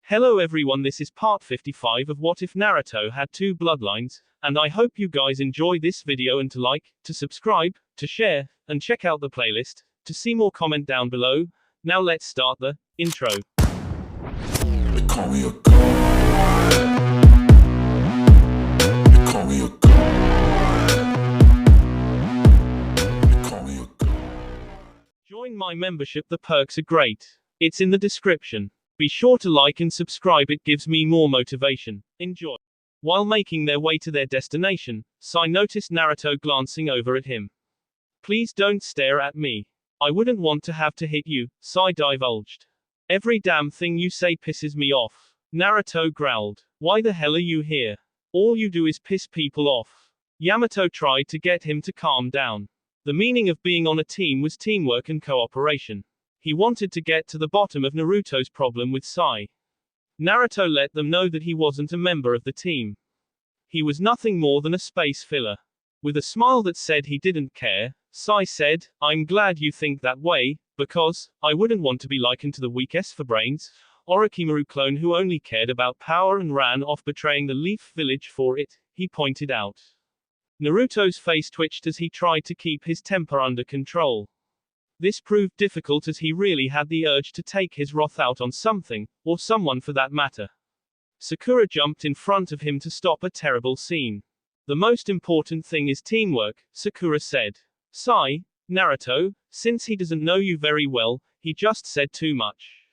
Hello everyone, this is part 55 of What If Naruto Had Two Bloodlines, and I hope you guys enjoy this video and to like, to subscribe, to share, and check out the playlist, to see more comment down below. Now let's start the intro. They call me a god. They call me a god. They call me a god. Join my membership, the perks are great. It's in the description. Be sure to like and subscribe, it gives me more motivation. Enjoy. While making their way to their destination, Sai noticed Naruto glancing over at him. Please don't stare at me. I wouldn't want to have to hit you, Sai divulged. Every damn thing you say pisses me off. Naruto growled. Why the hell are you here? All you do is piss people off. Yamato tried to get him to calm down. The meaning of being on a team was teamwork and cooperation. He wanted to get to the bottom of Naruto's problem with Sai. Naruto let them know that he wasn't a member of the team. He was nothing more than a space filler. With a smile that said he didn't care, Sai said, I'm glad you think that way, because I wouldn't want to be likened to the weak for brains Orochimaru clone who only cared about power and ran off betraying the Leaf Village for it, he pointed out. Naruto's face twitched as he tried to keep his temper under control. This proved difficult as he really had the urge to take his wrath out on something, or someone for that matter. Sakura jumped in front of him to stop a terrible scene. The most important thing is teamwork, Sakura said. Sai, Naruto, since he doesn't know you very well, he just said too much.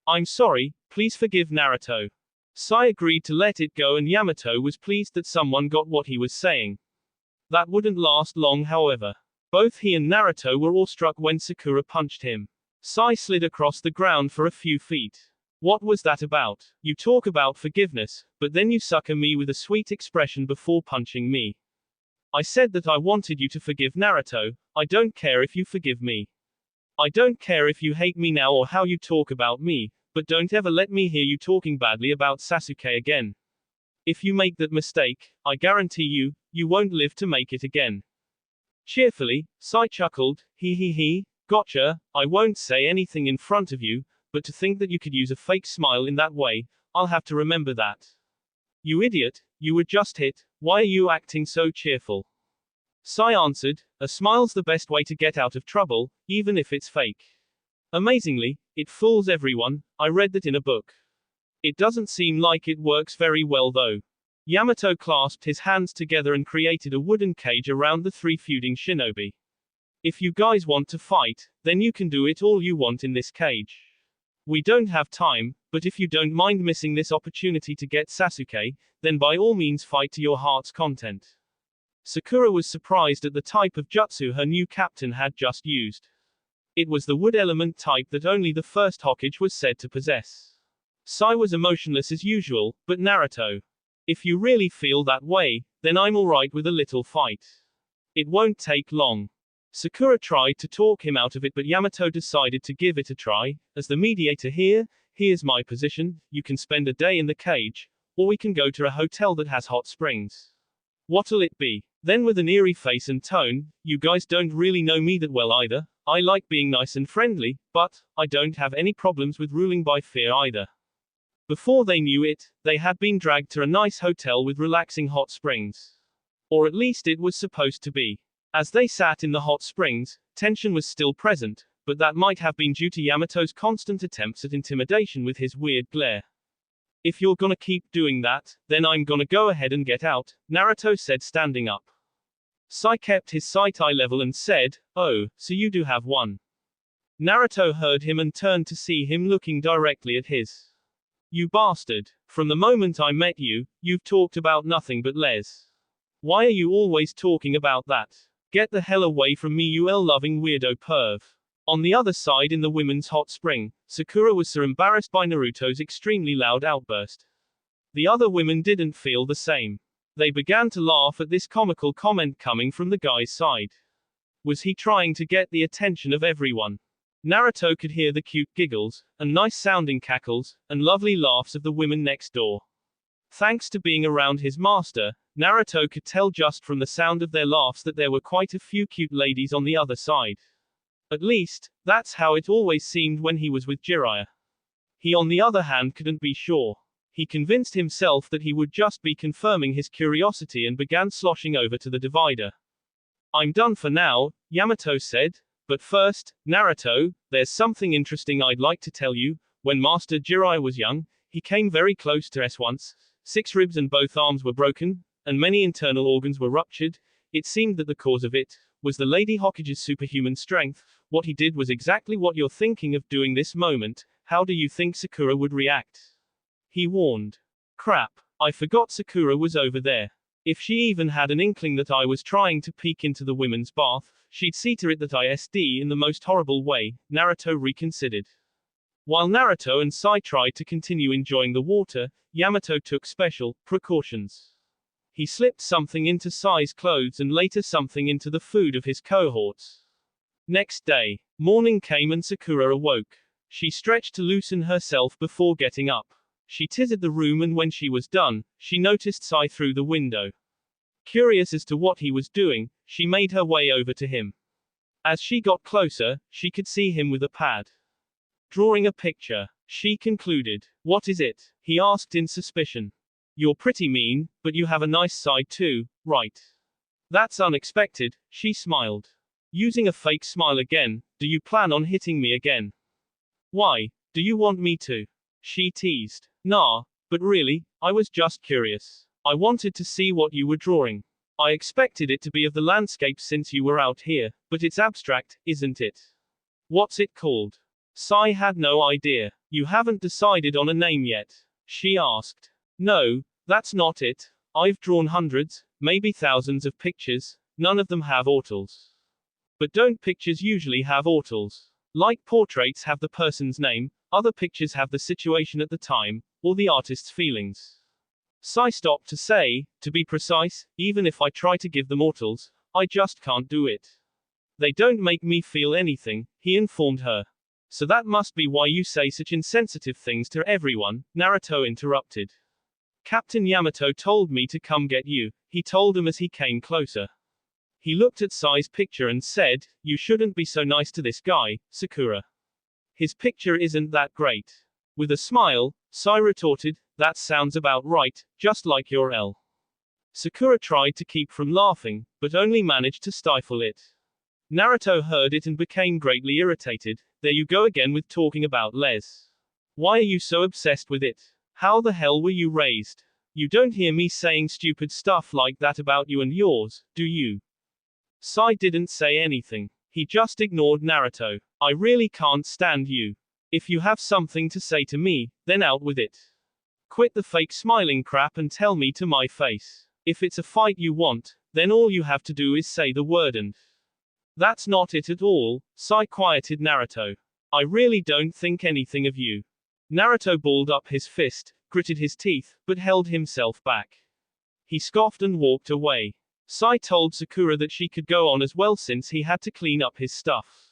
I'm sorry, please forgive Naruto. Sai agreed to let it go and Yamato was pleased that someone got what he was saying. That wouldn't last long, however. Both he and Naruto were awestruck when Sakura punched him. Sai slid across the ground for a few feet. What was that about? You talk about forgiveness, but then you sucker me with a sweet expression before punching me. I said that I wanted you to forgive Naruto. I don't care if you forgive me. I don't care if you hate me now or how you talk about me, but don't ever let me hear you talking badly about Sasuke again. If you make that mistake, I guarantee you won't live to make it again. Cheerfully, Sai chuckled, he, gotcha, I won't say anything in front of you, but to think that you could use a fake smile in that way, I'll have to remember that. You idiot, you were just hit, why are you acting so cheerful? Sai answered, a smile's the best way to get out of trouble, even if it's fake. Amazingly, it fools everyone, I read that in a book. It doesn't seem like it works very well though. Yamato clasped his hands together and created a wooden cage around the three feuding shinobi. If you guys want to fight, then you can do it all you want in this cage. We don't have time, but if you don't mind missing this opportunity to get Sasuke, then by all means fight to your heart's content. Sakura was surprised at the type of jutsu her new captain had just used. It was the wood element type that only the first Hokage was said to possess. Sai was emotionless as usual, but Naruto. If you really feel that way, then I'm alright with a little fight. It won't take long. Sakura tried to talk him out of it, but Yamato decided to give it a try. As the mediator here, here's my position, you can spend a day in the cage, or we can go to a hotel that has hot springs. What'll it be? Then with an eerie face and tone, you guys don't really know me that well either. I like being nice and friendly, but I don't have any problems with ruling by fear either. Before they knew it, they had been dragged to a nice hotel with relaxing hot springs. Or at least it was supposed to be. As they sat in the hot springs, tension was still present, but that might have been due to Yamato's constant attempts at intimidation with his weird glare. If you're gonna keep doing that, then I'm gonna go ahead and get out, Naruto said standing up. Sai kept his sight eye level and said, oh, so you do have one. Naruto heard him and turned to see him looking directly at his. You bastard. From the moment I met you, you've talked about nothing but les. Why are you always talking about that? Get the hell away from me, you L-loving weirdo perv. On the other side in the women's hot spring, Sakura was so embarrassed by Naruto's extremely loud outburst. The other women didn't feel the same. They began to laugh at this comical comment coming from the guy's side. Was he trying to get the attention of everyone? Naruto could hear the cute giggles, and nice-sounding cackles, and lovely laughs of the women next door. Thanks to being around his master, Naruto could tell just from the sound of their laughs that there were quite a few cute ladies on the other side. At least, that's how it always seemed when he was with Jiraiya. He on the other hand couldn't be sure. He convinced himself that he would just be confirming his curiosity and began sloshing over to the divider. I'm done for now, Yamato said. But first, Naruto, there's something interesting I'd like to tell you. When Master Jiraiya was young, he came very close to us once. 6 ribs and both arms were broken, and many internal organs were ruptured. It seemed that the cause of it was the Lady Hokage's superhuman strength. What he did was exactly what you're thinking of doing this moment. How do you think Sakura would react? He warned. Crap, I forgot Sakura was over there. If she even had an inkling that I was trying to peek into the women's bath, she'd see to it that I SD in the most horrible way. Naruto reconsidered. While Naruto and Sai tried to continue enjoying the water, Yamato took special precautions. He slipped something into Sai's clothes and later something into the food of his cohorts. Next day, morning came and Sakura awoke. She stretched to loosen herself before getting up. She tittered the room and when she was done, she noticed Sai through the window. Curious as to what he was doing, she made her way over to him. As she got closer, she could see him with a pad. Drawing a picture, she concluded. What is it? He asked in suspicion. You're pretty mean, but you have a nice side too, right? That's unexpected, she smiled. Using a fake smile again, do you plan on hitting me again? Why? Do you want me to? She teased. Nah, but really, I was just curious. I wanted to see what you were drawing. I expected it to be of the landscape since you were out here, but it's abstract, isn't it? What's it called? Sai had no idea. You haven't decided on a name yet? She asked. No, that's not it. I've drawn hundreds, maybe thousands of pictures. None of them have ortals. But don't pictures usually have ortals? Like portraits have the person's name, other pictures have the situation at the time, or the artist's feelings. Sai stopped to say, to be precise, even if I try to give them ortals, I just can't do it. They don't make me feel anything, he informed her. So that must be why you say such insensitive things to everyone, Naruto interrupted. Captain Yamato told me to come get you, he told him as he came closer. He looked at Sai's picture and said, you shouldn't be so nice to this guy, Sakura. His picture isn't that great. With a smile, Sai retorted, that sounds about right, just like your L. Sakura tried to keep from laughing, but only managed to stifle it. Naruto heard it and became greatly irritated. There you go again with talking about Les. Why are you so obsessed with it? How the hell were you raised? You don't hear me saying stupid stuff like that about you and yours, do you? Sai didn't say anything. He just ignored Naruto. I really can't stand you. If you have something to say to me, then out with it. Quit the fake smiling crap and tell me to my face. If it's a fight you want, then all you have to do is say the word and. That's not it at all, Sai quieted Naruto. I really don't think anything of you. Naruto balled up his fist, gritted his teeth, but held himself back. He scoffed and walked away. Sai told Sakura that she could go on as well since he had to clean up his stuff.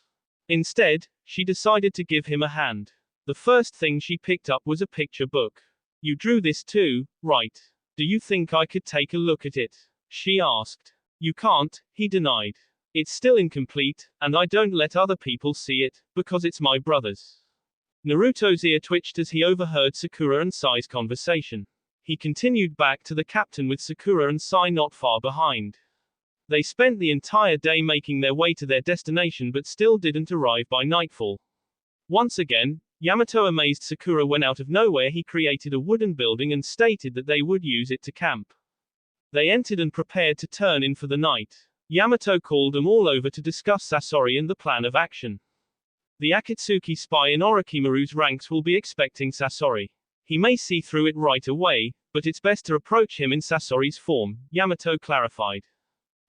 Instead, she decided to give him a hand. The first thing she picked up was a picture book. You drew this too, right? Do you think I could take a look at it? She asked. You can't, he denied. It's still incomplete, and I don't let other people see it, because it's my brother's. Naruto's ear twitched as he overheard Sakura and Sai's conversation. He continued back to the captain with Sakura and Sai not far behind. They spent the entire day making their way to their destination but still didn't arrive by nightfall. Once again, Yamato amazed Sakura when out of nowhere he created a wooden building and stated that they would use it to camp. They entered and prepared to turn in for the night. Yamato called them all over to discuss Sasori and the plan of action. The Akatsuki spy in Orochimaru's ranks will be expecting Sasori. He may see through it right away, but it's best to approach him in Sasori's form, Yamato clarified.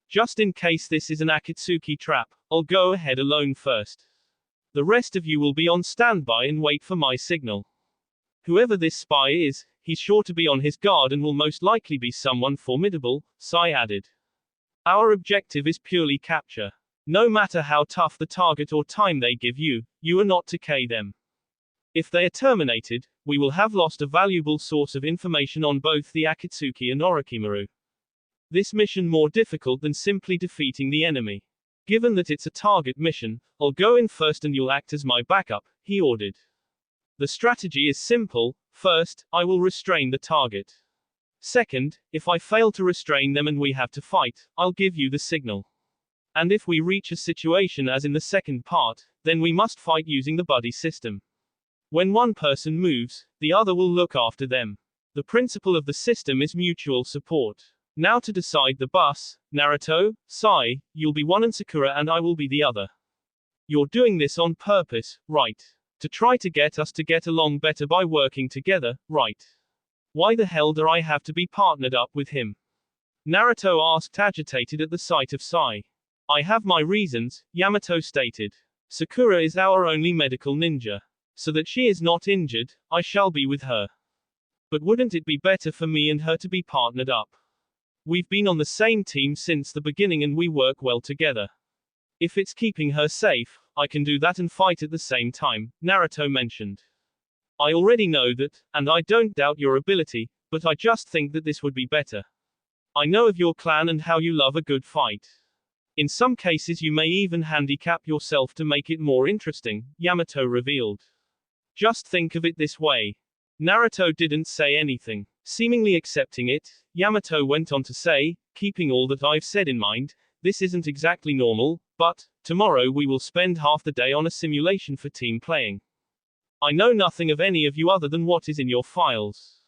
Just in case this is an Akatsuki trap, I'll go ahead alone first. The rest of you will be on standby and wait for my signal. Whoever this spy is, he's sure to be on his guard and will most likely be someone formidable, Sai added. Our objective is purely capture. No matter how tough the target or time they give you, you are not to K them. If they are terminated, we will have lost a valuable source of information on both the Akatsuki and Orochimaru. This mission more difficult than simply defeating the enemy. Given that it's a target mission, I'll go in first and you'll act as my backup, he ordered. The strategy is simple. First, I will restrain the target. Second, if I fail to restrain them and we have to fight, I'll give you the signal. And if we reach a situation as in the second part, then we must fight using the buddy system. When one person moves, the other will look after them. The principle of the system is mutual support. Now to decide the bus, Naruto, Sai, you'll be one and Sakura and I will be the other. You're doing this on purpose, right? To try to get us to get along better by working together, right? Why the hell do I have to be partnered up with him? Naruto asked, agitated at the sight of Sai. I have my reasons, Yamato stated. Sakura is our only medical ninja. So that she is not injured, I shall be with her. But wouldn't it be better for me and her to be partnered up? We've been on the same team since the beginning and we work well together. If it's keeping her safe, I can do that and fight at the same time, Naruto mentioned. I already know that, and I don't doubt your ability, but I just think that this would be better. I know of your clan and how you love a good fight. In some cases you may even handicap yourself to make it more interesting, Yamato revealed. Just think of it this way. Naruto didn't say anything. Seemingly accepting it, Yamato went on to say, keeping all that I've said in mind, this isn't exactly normal, but, tomorrow we will spend half the day on a simulation for team playing. I know nothing of any of you other than what is in your files.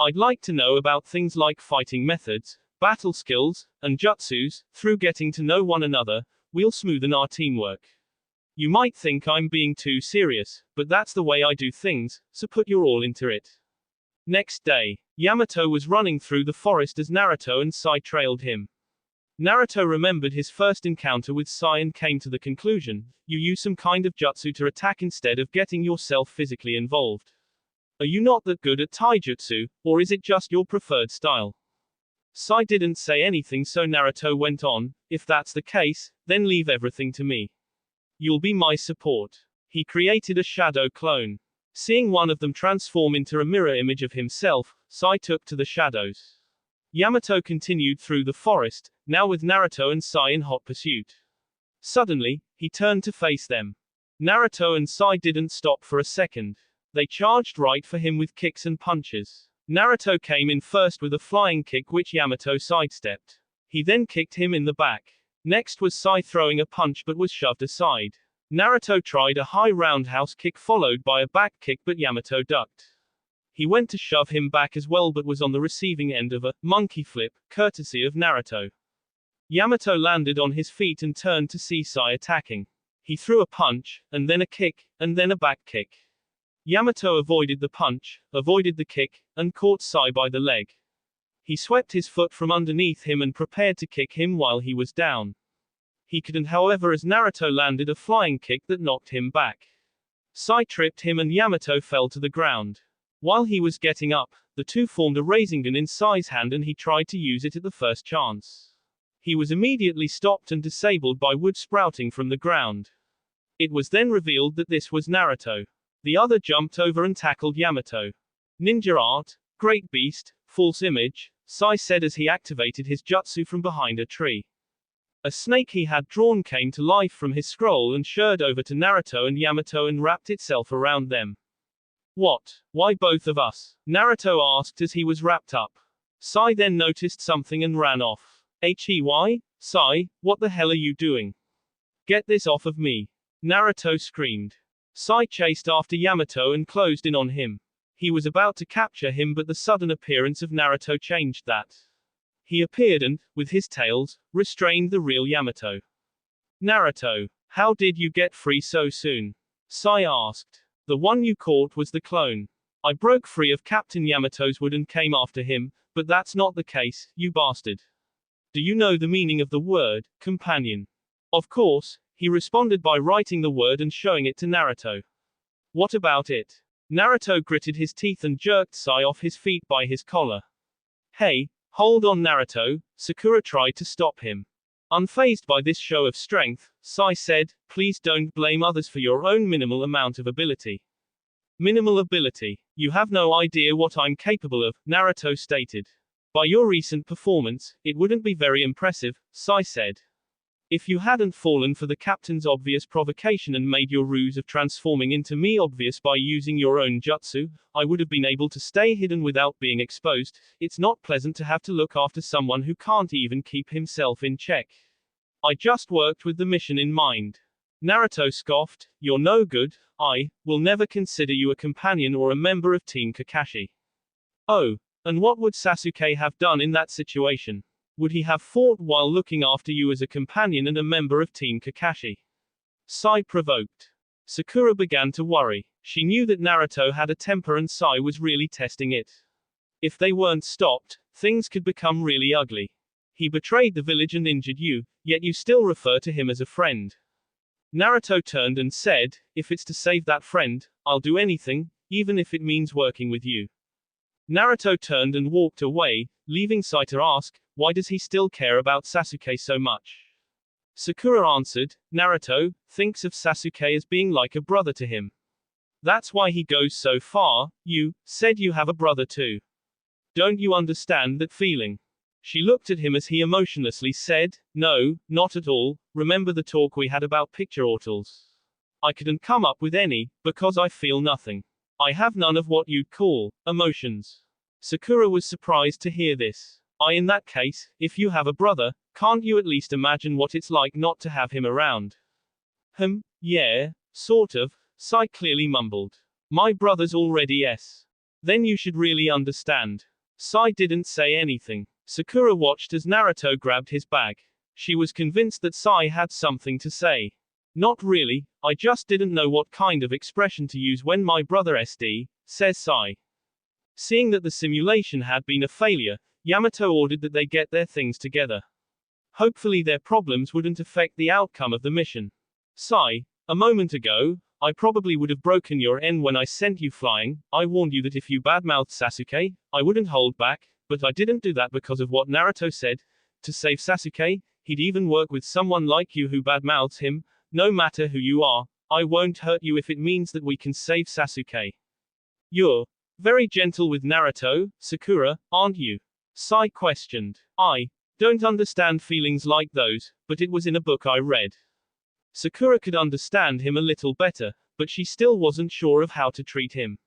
I'd like to know about things like fighting methods, battle skills, and jutsus. Through getting to know one another, we'll smoothen our teamwork. You might think I'm being too serious, but that's the way I do things, so put your all into it. Next day, Yamato was running through the forest as Naruto and Sai trailed him. Naruto remembered his first encounter with Sai and came to the conclusion, you use some kind of jutsu to attack instead of getting yourself physically involved. Are you not that good at taijutsu, or is it just your preferred style? Sai didn't say anything, so Naruto went on, if that's the case, then leave everything to me. You'll be my support. He created a shadow clone. Seeing one of them transform into a mirror image of himself, Sai took to the shadows. Yamato continued through the forest, now with Naruto and Sai in hot pursuit. Suddenly, he turned to face them. Naruto and Sai didn't stop for a second. They charged right for him with kicks and punches. Naruto came in first with a flying kick which Yamato sidestepped. He then kicked him in the back. Next was Sai throwing a punch but was shoved aside. Naruto tried a high roundhouse kick followed by a back kick but Yamato ducked. He went to shove him back as well but was on the receiving end of a monkey flip, courtesy of Naruto. Yamato landed on his feet and turned to see Sai attacking. He threw a punch, and then a kick, and then a back kick. Yamato avoided the punch, avoided the kick, and caught Sai by the leg. He swept his foot from underneath him and prepared to kick him while he was down. He couldn't, however, as Naruto landed a flying kick that knocked him back. Sai tripped him and Yamato fell to the ground. While he was getting up, the two formed a Rasengan in Sai's hand and he tried to use it at the first chance. He was immediately stopped and disabled by wood sprouting from the ground. It was then revealed that this was Naruto. The other jumped over and tackled Yamato. Ninja art, great beast, false image, Sai said as he activated his jutsu from behind a tree. A snake he had drawn came to life from his scroll and sheared over to Naruto and Yamato and wrapped itself around them. What? Why both of us? Naruto asked as he was wrapped up. Sai then noticed something and ran off. Hey, Sai, what the hell are you doing? Get this off of me. Naruto screamed. Sai chased after Yamato and closed in on him. He was about to capture him but the sudden appearance of Naruto changed that. He appeared and, with his tails, restrained the real Yamato. Naruto, how did you get free so soon? Sai asked. The one you caught was the clone. I broke free of Captain Yamato's wood and came after him, but that's not the case, you bastard. Do you know the meaning of the word, companion? Of course, he responded by writing the word and showing it to Naruto. What about it? Naruto gritted his teeth and jerked Sai off his feet by his collar. Hey, hold on Naruto, Sakura tried to stop him. Unfazed by this show of strength, Sai said, please don't blame others for your own minimal amount of ability. Minimal ability. You have no idea what I'm capable of, Naruto stated. By your recent performance, it wouldn't be very impressive, Sai said. If you hadn't fallen for the captain's obvious provocation and made your ruse of transforming into me obvious by using your own jutsu, I would have been able to stay hidden without being exposed. It's not pleasant to have to look after someone who can't even keep himself in check. I just worked with the mission in mind. Naruto scoffed, "You're no good. I will never consider you a companion or a member of Team Kakashi." Oh, and what would Sasuke have done in that situation? Would he have fought while looking after you as a companion and a member of Team Kakashi? Sai provoked. Sakura began to worry. She knew that Naruto had a temper and Sai was really testing it. If they weren't stopped, things could become really ugly. He betrayed the village and injured you, yet you still refer to him as a friend. Naruto turned and said, "If it's to save that friend, I'll do anything, even if it means working with you." Naruto turned and walked away, leaving Sai to ask, why does he still care about Sasuke so much? Sakura answered, "Naruto thinks of Sasuke as being like a brother to him. That's why he goes so far. You said you have a brother too. Don't you understand that feeling?" She looked at him as he emotionlessly said, "No, not at all. Remember the talk we had about picture ortals? I couldn't come up with any, because I feel nothing. I have none of what you'd call emotions." Sakura was surprised to hear this. In that case, if you have a brother, can't you at least imagine what it's like not to have him around? Yeah, sort of, Sai clearly mumbled. "My brother's already S. Then you should really understand." Sai didn't say anything. Sakura watched as Naruto grabbed his bag. She was convinced that Sai had something to say. "Not really, I just didn't know what kind of expression to use when my brother SD, says Sai." Seeing that the simulation had been a failure, Yamato ordered that they get their things together. Hopefully their problems wouldn't affect the outcome of the mission. "Sai, a moment ago, I probably would have broken your N when I sent you flying. I warned you that if you badmouthed Sasuke, I wouldn't hold back, but I didn't do that because of what Naruto said. To save Sasuke, he'd even work with someone like you who badmouths him. No matter who you are, I won't hurt you if it means that we can save Sasuke." "You're very gentle with Naruto, Sakura, aren't you?" Sai questioned. "I don't understand feelings like those, but it was in a book I read." Sakura could understand him a little better, but she still wasn't sure of how to treat him.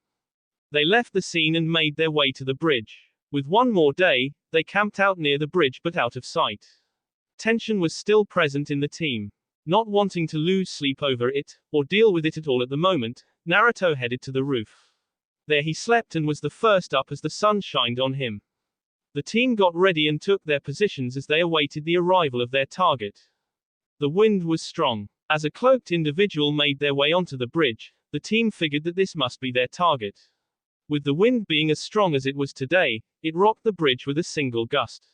They left the scene and made their way to the bridge. With one more day, they camped out near the bridge but out of sight. Tension was still present in the team. Not wanting to lose sleep over it, or deal with it at all at the moment, Naruto headed to the roof. There he slept and was the first up as the sun shined on him. The team got ready and took their positions as they awaited the arrival of their target. The wind was strong. As a cloaked individual made their way onto the bridge, the team figured that this must be their target. With the wind being as strong as it was today, it rocked the bridge with a single gust.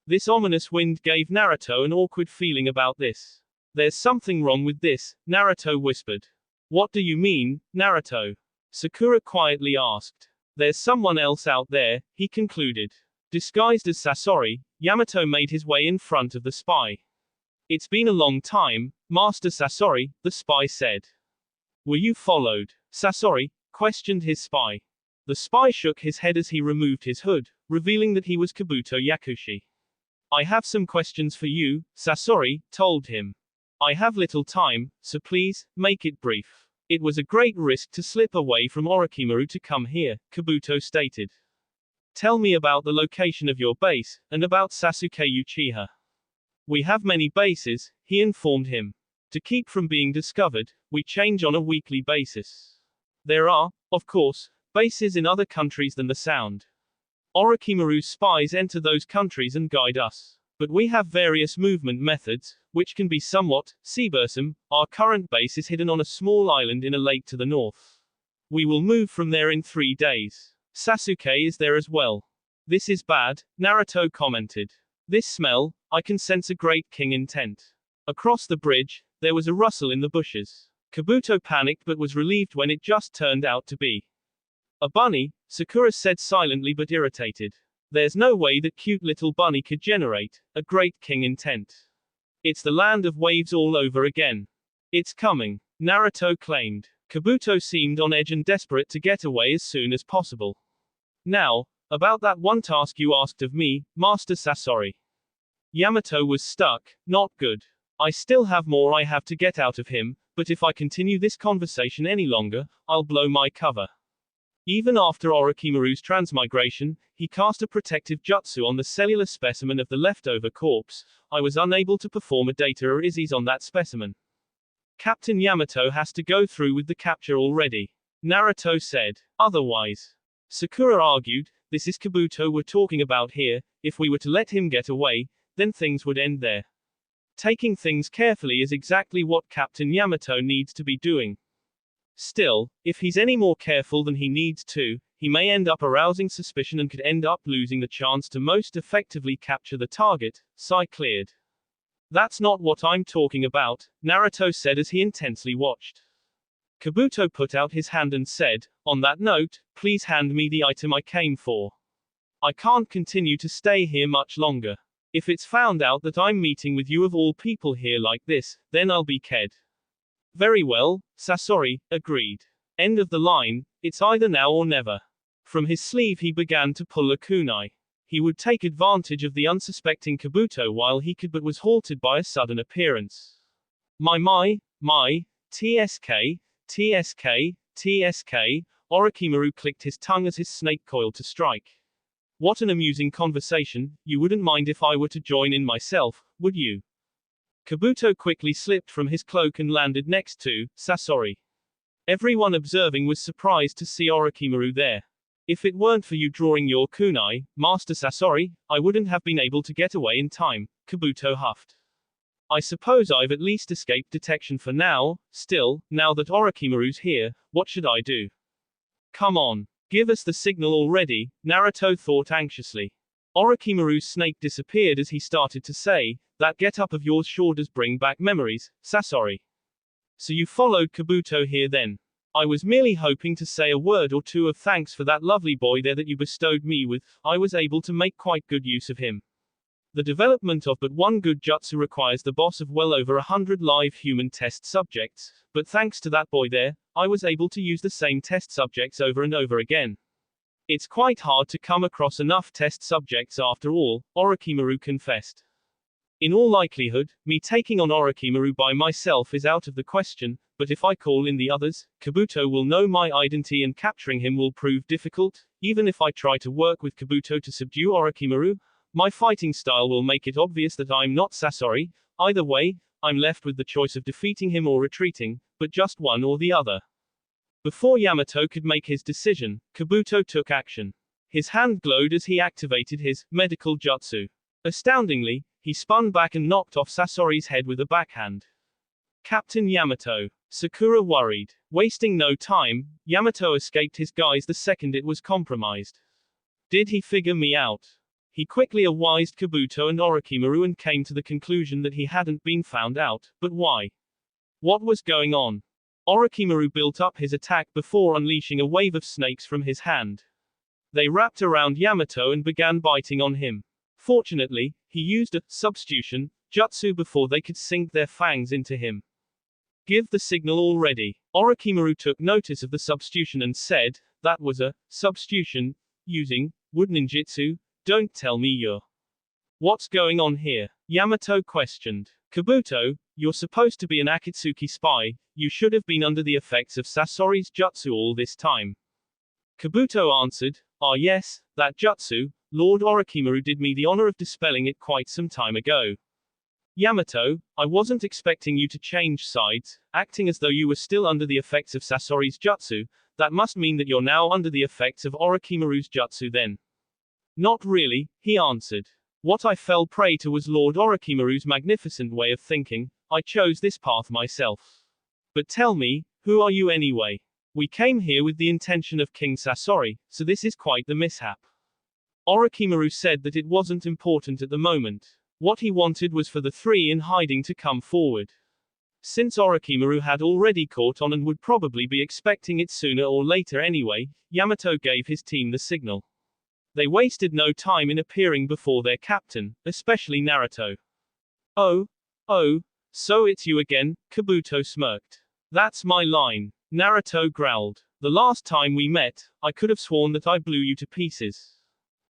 This ominous wind gave Naruto an awkward feeling about this. "There's something wrong with this," Naruto whispered. "What do you mean, Naruto?" Sakura quietly asked. "There's someone else out there," he concluded. Disguised as Sasori, Yamato made his way in front of the spy. "It's been a long time, Master Sasori," the spy said. "Were you followed?" Sasori questioned his spy. The spy shook his head as he removed his hood, revealing that he was Kabuto Yakushi. "I have some questions for you," Sasori told him. "I have little time, so please, make it brief." "It was a great risk to slip away from Orochimaru to come here," Kabuto stated. "Tell me about the location of your base, and about Sasuke Uchiha." "We have many bases," he informed him. "To keep from being discovered, we change on a weekly basis. There are, of course, bases in other countries than the Sound. Orochimaru's spies enter those countries and guide us. But we have various movement methods, which can be somewhat cumbersome. Our current base is hidden on a small island in a lake to the north. We will move from there in 3 days. Sasuke is there as well." "This is bad," Naruto commented. "This smell, I can sense a great king intent." Across the bridge, there was a rustle in the bushes. Kabuto panicked but was relieved when it just turned out to be a bunny, Sakura said silently but irritated. "There's no way that cute little bunny could generate a great king intent. It's the land of waves all over again." "It's coming," Naruto claimed. Kabuto seemed on edge and desperate to get away as soon as possible. "Now, about that one task you asked of me, Master Sasori." Yamato was stuck. "Not good. I still have more I have to get out of him, but if I continue this conversation any longer, I'll blow my cover. Even after Orochimaru's transmigration, he cast a protective jutsu on the cellular specimen of the leftover corpse. I was unable to perform a data erasure on that specimen. Captain Yamato has to go through with the capture already. Naruto said. Otherwise. Sakura argued, this is Kabuto we're talking about here, if we were to let him get away, then things would end there. Taking things carefully is exactly what Captain Yamato needs to be doing. Still, if he's any more careful than he needs to, he may end up arousing suspicion and could end up losing the chance to most effectively capture the target. Sai cleared. That's not what I'm talking about, Naruto said as he intensely watched. Kabuto put out his hand and said, on that note, please hand me the item I came for. I can't continue to stay here much longer. If it's found out that I'm meeting with you of all people here like this, then I'll be ked. Very well, Sasori agreed. End of the line, it's either now or never. From his sleeve he began to pull a kunai. He would take advantage of the unsuspecting Kabuto while he could, but was halted by a sudden appearance. My, TSK, Orochimaru clicked his tongue as his snake coiled to strike. What an amusing conversation, you wouldn't mind if I were to join in myself, would you? Kabuto quickly slipped from his cloak and landed next to Sasori. Everyone observing was surprised to see Orochimaru there. If it weren't for you drawing your kunai, Master Sasori, I wouldn't have been able to get away in time, Kabuto huffed. I suppose I've at least escaped detection for now. Still, now that Orochimaru's here, what should I do? Come on. Give us the signal already, Naruto thought anxiously. Orochimaru's snake disappeared as he started to say, that get-up of yours sure does bring back memories, Sasori. So you followed Kabuto here then? I was merely hoping to say a word or two of thanks for that lovely boy there that you bestowed me with. I was able to make quite good use of him. The development of but one good jutsu requires the boss of well over 100 live human test subjects, but thanks to that boy there, I was able to use the same test subjects over and over again. It's quite hard to come across enough test subjects after all, Orochimaru confessed. In all likelihood, me taking on Orochimaru by myself is out of the question, but if I call in the others, Kabuto will know my identity and capturing him will prove difficult. Even if I try to work with Kabuto to subdue Orochimaru, my fighting style will make it obvious that I'm not Sasori. Either way, I'm left with the choice of defeating him or retreating, but just one or the other. Before Yamato could make his decision, Kabuto took action. His hand glowed as he activated his medical jutsu. Astoundingly, he spun back and knocked off Sasori's head with a backhand. Captain Yamato. Sakura worried. Wasting no time, Yamato escaped his guise the second it was compromised. Did he figure me out? He quickly advised Kabuto and Orochimaru and came to the conclusion that he hadn't been found out, but why? What was going on? Orochimaru built up his attack before unleashing a wave of snakes from his hand. They wrapped around Yamato and began biting on him. Fortunately, he used a substitution jutsu before they could sink their fangs into him. Give the signal already. Orochimaru took notice of the substitution and said, that was a substitution, using wood ninjutsu. Don't tell me you're. What's going on here? Yamato questioned. Kabuto, you're supposed to be an Akatsuki spy, you should have been under the effects of Sasori's jutsu all this time. Kabuto answered, ah yes, that jutsu, Lord Orochimaru did me the honor of dispelling it quite some time ago. Yamato, I wasn't expecting you to change sides, acting as though you were still under the effects of Sasori's jutsu. That must mean that you're now under the effects of Orochimaru's jutsu then. Not really, he answered. What I fell prey to was Lord Orochimaru's magnificent way of thinking. I chose this path myself. But tell me, who are you anyway? We came here with the intention of King Sasori, so this is quite the mishap. Orochimaru said that it wasn't important at the moment. What he wanted was for the three in hiding to come forward. Since Orochimaru had already caught on and would probably be expecting it sooner or later anyway, Yamato gave his team the signal. They wasted no time in appearing before their captain, especially Naruto. Oh, so it's you again, Kabuto smirked. That's my line, Naruto growled. The last time we met, I could have sworn that I blew you to pieces.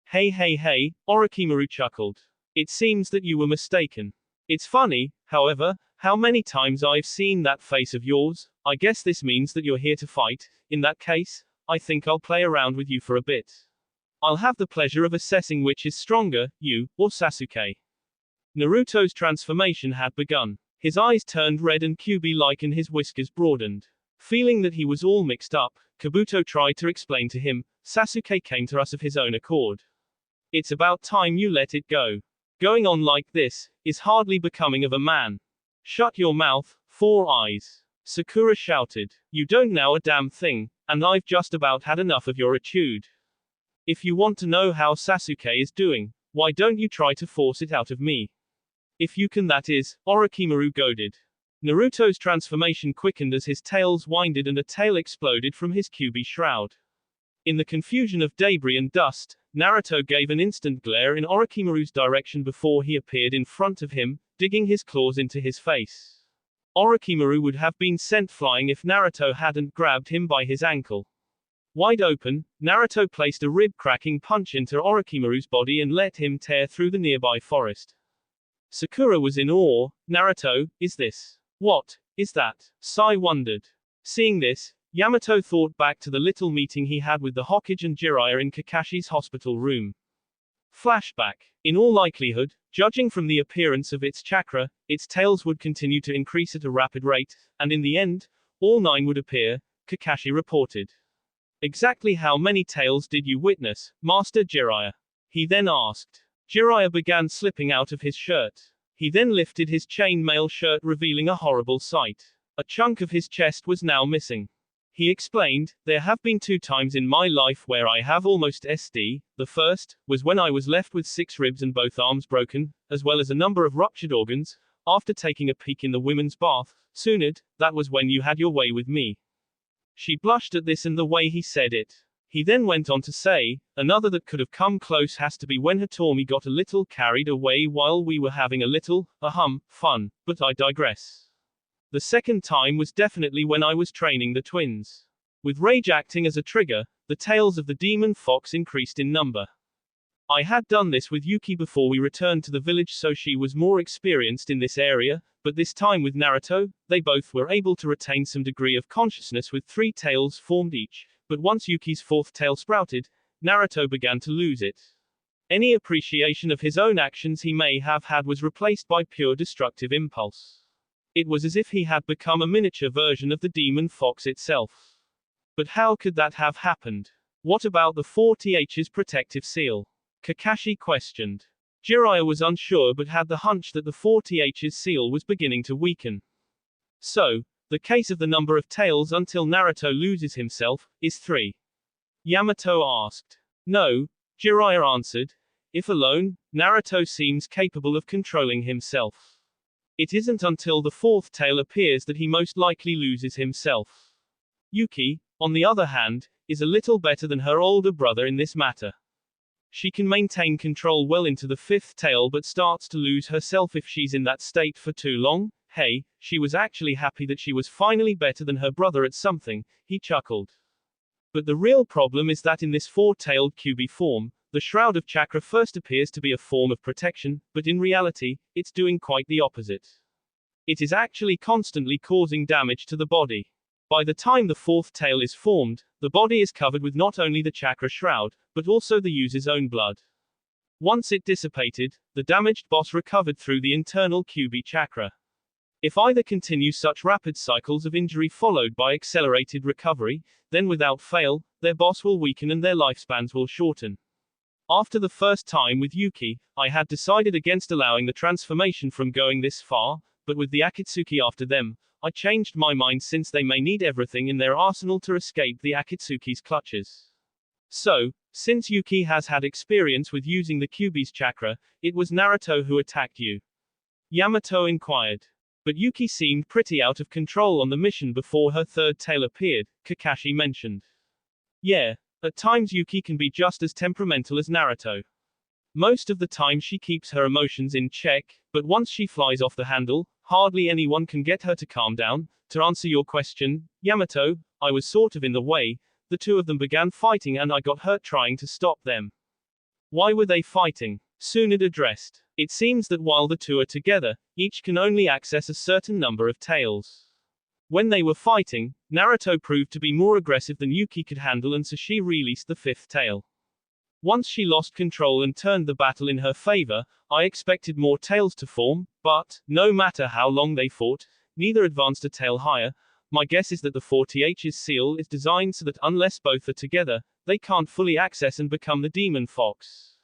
Hey, Orochimaru chuckled. It seems that you were mistaken. It's funny However, how many times I've seen that face of yours. I guess this means that you're here to fight. In that case, I think I'll play around with you for a bit. I'll have the pleasure of assessing which is stronger, you, or Sasuke. Naruto's transformation had begun. His eyes turned red and Kyuubi-like and his whiskers broadened. Feeling that he was all mixed up, Kabuto tried to explain to him, Sasuke came to us of his own accord. It's about time you let it go. Going on like this is hardly becoming of a man. Shut your mouth, Four Eyes. Sakura shouted. You don't know a damn thing, and I've just about had enough of your attitude. If you want to know how Sasuke is doing, why don't you try to force it out of me? If you can, that is, Orochimaru goaded. Naruto's transformation quickened as his tails winded and a tail exploded from his Kyuubi shroud. In the confusion of debris and dust, Naruto gave an instant glare in Orochimaru's direction before he appeared in front of him, digging his claws into his face. Orochimaru would have been sent flying if Naruto hadn't grabbed him by his ankle. Wide open, Naruto placed a rib-cracking punch into Orochimaru's body and let him tear through the nearby forest. Sakura was in awe. Naruto, is this? What is that? Sai wondered. Seeing this, Yamato thought back to the little meeting he had with the Hokage and Jiraiya in Kakashi's hospital room. Flashback. In all likelihood, judging from the appearance of its chakra, its tails would continue to increase at a rapid rate, and in the end, all 9 would appear, Kakashi reported. Exactly how many tails did you witness, Master Jiraiya? He then asked. Jiraiya began slipping out of his shirt. He then lifted his chainmail shirt, revealing a horrible sight. A chunk of his chest was now missing. He explained, there have been 2 times in my life where I have almost SD. The first was when I was left with 6 ribs and both arms broken, as well as a number of ruptured organs, after taking a peek in the women's bath. Sunad, that was when you had your way with me. She blushed at this and the way he said it. He then went on to say, another that could have come close has to be when Hitomi got a little carried away while we were having a little, fun, but I digress. The second time was definitely when I was training the twins. With rage acting as a trigger, the tails of the demon fox increased in number. I had done this with Yuki before we returned to the village, so she was more experienced in this area, but this time with Naruto, they both were able to retain some degree of consciousness with 3 tails formed each. But once Yuki's 4th tail sprouted, Naruto began to lose it. Any appreciation of his own actions he may have had was replaced by pure destructive impulse. It was as if he had become a miniature version of the demon fox itself. But how could that have happened? What about the 4Th's protective seal? Kakashi questioned. Jiraiya was unsure but had the hunch that the 4Th's seal was beginning to weaken. So, the case of the number of tails until Naruto loses himself, is 3. Yamato asked. No, Jiraiya answered. If alone, Naruto seems capable of controlling himself. It isn't until the 4th tail appears that he most likely loses himself. Yuki, on the other hand, is a little better than her older brother in this matter. She can maintain control well into the 5th tail but starts to lose herself if she's in that state for too long. Hey, she was actually happy that she was finally better than her brother at something, he chuckled. But the real problem is that in this 4-tailed Kyuubi form, the shroud of chakra first appears to be a form of protection, but in reality, it's doing quite the opposite. It is actually constantly causing damage to the body. By the time the 4th tail is formed, the body is covered with not only the chakra shroud, but also the user's own blood. Once it dissipated, the damaged boss recovered through the internal Kyuubi chakra. If either continue such rapid cycles of injury followed by accelerated recovery, then without fail, their boss will weaken and their lifespans will shorten. After the first time with Yuki, I had decided against allowing the transformation from going this far, but with the Akatsuki after them, I changed my mind since they may need everything in their arsenal to escape the Akatsuki's clutches. So, since Yuki has had experience with using the Kyuubi's chakra, it was Naruto who attacked you? Yamato inquired. But Yuki seemed pretty out of control on the mission before her 3rd tail appeared, Kakashi mentioned. Yeah, at times Yuki can be just as temperamental as Naruto. Most of the time she keeps her emotions in check, but once she flies off the handle, hardly anyone can get her to calm down. To answer your question, Yamato, I was sort of in the way. The 2 of them began fighting and I got hurt trying to stop them. Why were they fighting? Tsunade addressed. It seems that while the two are together, each can only access a certain number of tails. When they were fighting, Naruto proved to be more aggressive than Yuki could handle, and so she released the fifth tail. Once she lost control and turned the battle in her favor, I expected more tails to form, but, no matter how long they fought, neither advanced a tail higher. My guess is that the 40H's seal is designed so that unless both are together, they can't fully access and become the demon fox.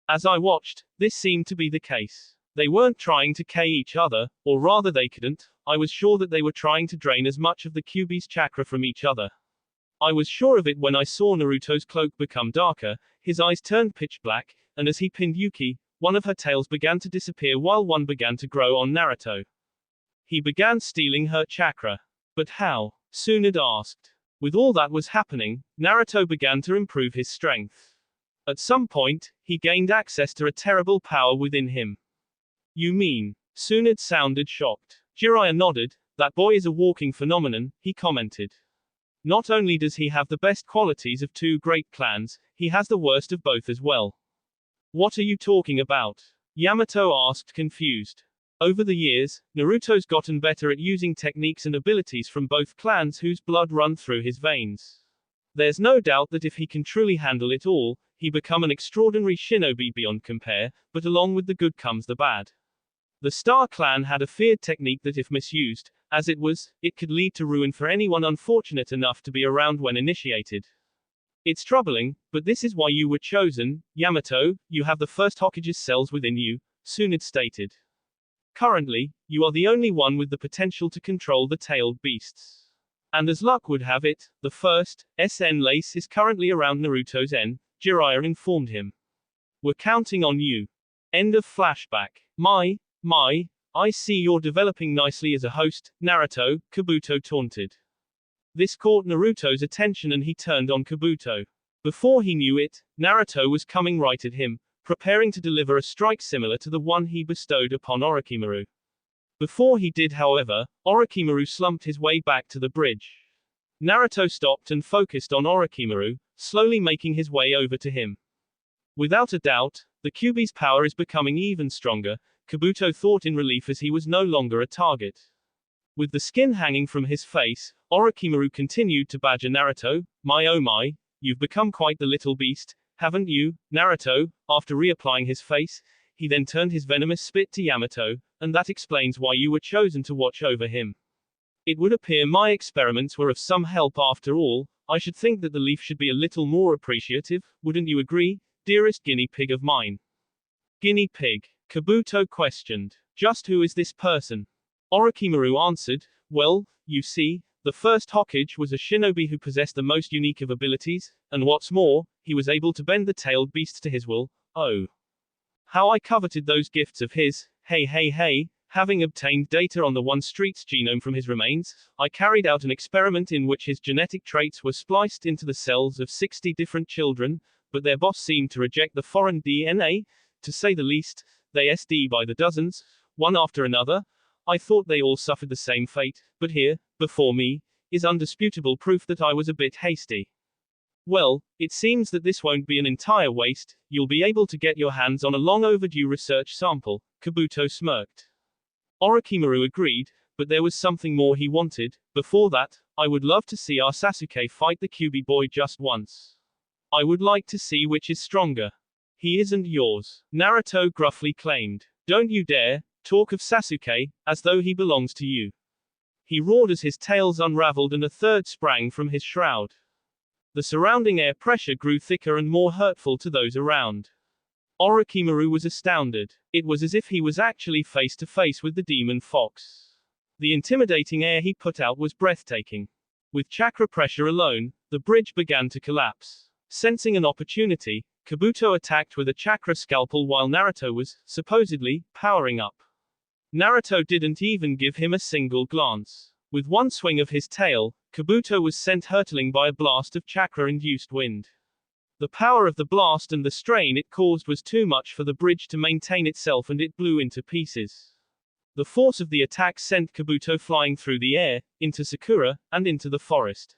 As I watched, this seemed to be the case. They weren't trying to K each other, or rather they couldn't. I was sure that they were trying to drain as much of the Kyuubi's chakra from each other. I was sure of it when I saw Naruto's cloak become darker, his eyes turned pitch black, and as he pinned Yuki, one of her tails began to disappear while one began to grow on Naruto. He began stealing her chakra. But how? Tsunade asked. With all that was happening, Naruto began to improve his strength. At some point, he gained access to a terrible power within him. You mean? Tsunade sounded shocked. Jiraiya nodded. That boy is a walking phenomenon, he commented. Not only does he have the best qualities of two great clans, he has the worst of both as well. What are you talking about? Yamato asked, confused. Over the years, Naruto's gotten better at using techniques and abilities from both clans whose blood run through his veins. There's no doubt that if he can truly handle it all, he become an extraordinary shinobi beyond compare, but along with the good comes the bad. The Star Clan had a feared technique that if misused, as it was, it could lead to ruin for anyone unfortunate enough to be around when initiated. It's troubling, but this is why you were chosen, Yamato. You have the first Hokage's cells within you, Tsunade stated. Currently, you are the only one with the potential to control the tailed beasts. And as luck would have it, the first, SN lace is currently around Naruto's N, Jiraiya informed him. We're counting on you. End of flashback. I see you're developing nicely as a host, Naruto, Kabuto taunted. This caught Naruto's attention and he turned on Kabuto. Before he knew it, Naruto was coming right at him, preparing to deliver a strike similar to the one he bestowed upon Orochimaru. Before he did, however, Orochimaru slumped his way back to the bridge. Naruto stopped and focused on Orochimaru, slowly making his way over to him. Without a doubt, the Kyuubi's power is becoming even stronger, Kabuto thought in relief as he was no longer a target. With the skin hanging from his face, Orochimaru continued to badger Naruto. My oh my, you've become quite the little beast, haven't you, Naruto? After reapplying his face, he then turned his venomous spit to Yamato, and that explains why you were chosen to watch over him. It would appear my experiments were of some help after all. I should think that the leaf should be a little more appreciative, wouldn't you agree, dearest guinea pig of mine? Guinea pig? Kabuto questioned. Just who is this person? Orochimaru answered, well, you see, the first Hokage was a shinobi who possessed the most unique of abilities, and what's more, he was able to bend the tailed beasts to his will. Oh. How I coveted those gifts of his. Hey. Having obtained data on the One Street's genome from his remains, I carried out an experiment in which his genetic traits were spliced into the cells of 60 different children, but their boss seemed to reject the foreign DNA, to say the least. They SD by the dozens, one after another. I thought they all suffered the same fate, but here, before me, is undisputable proof that I was a bit hasty. Well, it seems that this won't be an entire waste. You'll be able to get your hands on a long overdue research sample, Kabuto smirked. Orochimaru agreed, but there was something more he wanted. Before that, I would love to see our Sasuke fight the Kyuubi boy just once. I would like to see which is stronger. He isn't yours, Naruto gruffly claimed. Don't you dare talk of Sasuke as though he belongs to you. He roared as his tails unraveled and a third sprang from his shroud. The surrounding air pressure grew thicker and more hurtful to those around. Orochimaru was astounded. It was as if he was actually face to face with the demon fox. The intimidating air he put out was breathtaking. With chakra pressure alone, the bridge began to collapse. Sensing an opportunity, Kabuto attacked with a chakra scalpel while Naruto was, supposedly, powering up. Naruto didn't even give him a single glance. With one swing of his tail, Kabuto was sent hurtling by a blast of chakra-induced wind. The power of the blast and the strain it caused was too much for the bridge to maintain itself and it blew into pieces. The force of the attack sent Kabuto flying through the air, into Sakura, and into the forest.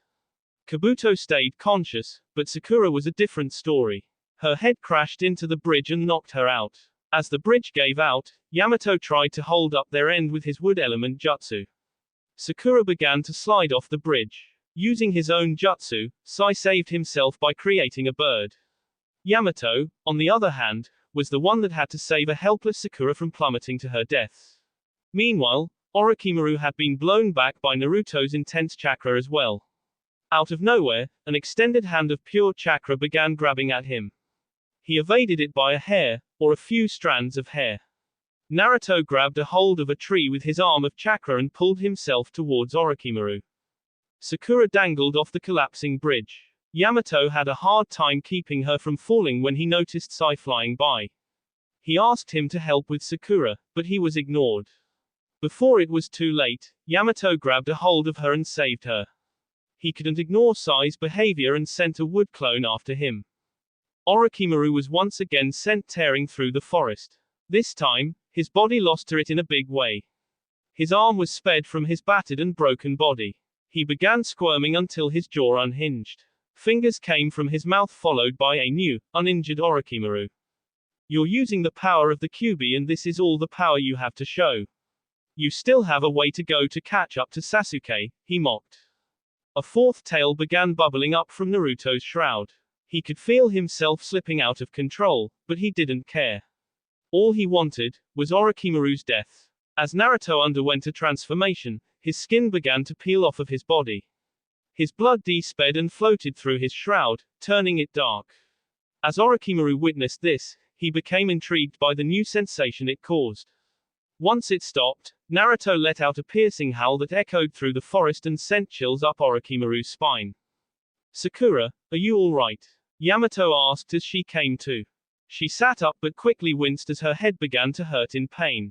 Kabuto stayed conscious, but Sakura was a different story. Her head crashed into the bridge and knocked her out. As the bridge gave out, Yamato tried to hold up their end with his wood element jutsu. Sakura began to slide off the bridge. Using his own jutsu, Sai saved himself by creating a bird. Yamato, on the other hand, was the one that had to save a helpless Sakura from plummeting to her death. Meanwhile, Orochimaru had been blown back by Naruto's intense chakra as well. Out of nowhere, an extended hand of pure chakra began grabbing at him. He evaded it by a hair, or a few strands of hair. Naruto grabbed a hold of a tree with his arm of chakra and pulled himself towards Orochimaru. Sakura dangled off the collapsing bridge. Yamato had a hard time keeping her from falling when he noticed Sai flying by. He asked him to help with Sakura, but he was ignored. Before it was too late, Yamato grabbed a hold of her and saved her. He couldn't ignore Sai's behavior and sent a wood clone after him. Orochimaru was once again sent tearing through the forest. This time, his body lost to it in a big way. His arm was sped from his battered and broken body. He began squirming until his jaw unhinged. Fingers came from his mouth followed by a new, uninjured Orochimaru. You're using the power of the Kyuubi and this is all the power you have to show. You still have a way to go to catch up to Sasuke, he mocked. A fourth tail began bubbling up from Naruto's shroud. He could feel himself slipping out of control, but he didn't care. All he wanted was Orochimaru's death. As Naruto underwent a transformation, his skin began to peel off of his body. His blood sped and floated through his shroud, turning it dark. As Orochimaru witnessed this, he became intrigued by the new sensation it caused. Once it stopped, Naruto let out a piercing howl that echoed through the forest and sent chills up Orochimaru's spine. Sakura, are you alright? Yamato asked as she came to. She sat up but quickly winced as her head began to hurt in pain.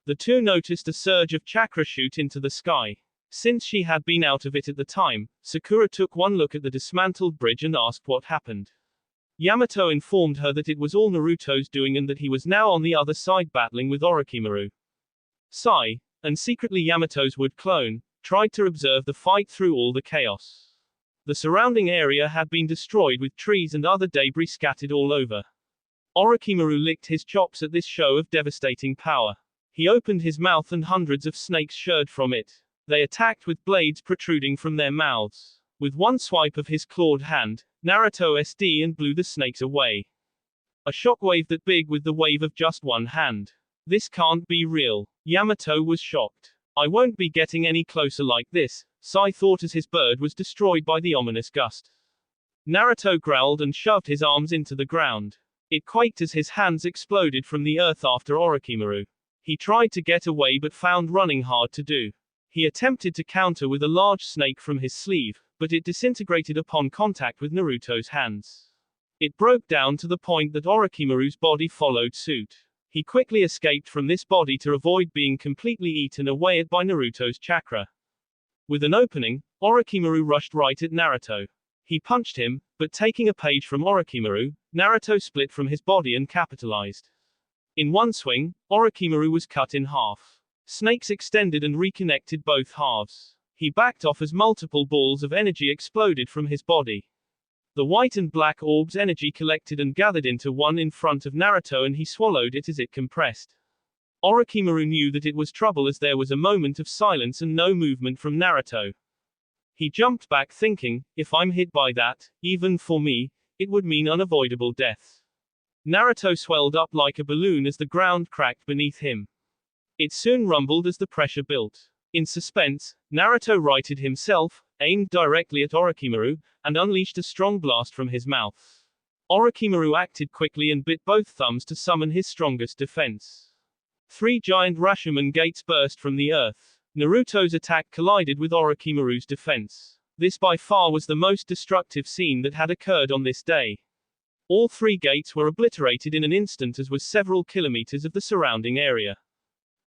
The two noticed a surge of chakra shoot into the sky. Since she had been out of it at the time, Sakura took one look at the dismantled bridge and asked what happened. Yamato informed her that it was all Naruto's doing and that he was now on the other side battling with Orochimaru. Sai, and secretly Yamato's wood clone, tried to observe the fight through all the chaos. The surrounding area had been destroyed with trees and other debris scattered all over. Orochimaru licked his chops at this show of devastating power. He opened his mouth and hundreds of snakes shurred from it. They attacked with blades protruding from their mouths. With one swipe of his clawed hand, Naruto SD and blew the snakes away. A shockwave that big with the wave of just one hand. This can't be real. Yamato was shocked. I won't be getting any closer like this, Sai thought as his bird was destroyed by the ominous gust. Naruto growled and shoved his arms into the ground. It quaked as his hands exploded from the earth after Orochimaru. He tried to get away but found running hard to do. He attempted to counter with a large snake from his sleeve, but it disintegrated upon contact with Naruto's hands. It broke down to the point that Orochimaru's body followed suit. He quickly escaped from this body to avoid being completely eaten away at by Naruto's chakra. With an opening, Orochimaru rushed right at Naruto. He punched him, but taking a page from Orochimaru, Naruto split from his body and capitalized. In one swing, Orochimaru was cut in half. Snakes extended and reconnected both halves. He backed off as multiple balls of energy exploded from his body. The white and black orbs' energy collected and gathered into one in front of Naruto and he swallowed it as it compressed. Orochimaru knew that it was trouble as there was a moment of silence and no movement from Naruto. He jumped back thinking, if I'm hit by that, even for me, it would mean unavoidable death. Naruto swelled up like a balloon as the ground cracked beneath him. It soon rumbled as the pressure built. In suspense, Naruto righted himself, aimed directly at Orochimaru, and unleashed a strong blast from his mouth. Orochimaru acted quickly and bit both thumbs to summon his strongest defense. 3 giant Rashomon gates burst from the earth. Naruto's attack collided with Orochimaru's defense. This by far was the most destructive scene that had occurred on this day. All 3 gates were obliterated in an instant as was several kilometers of the surrounding area.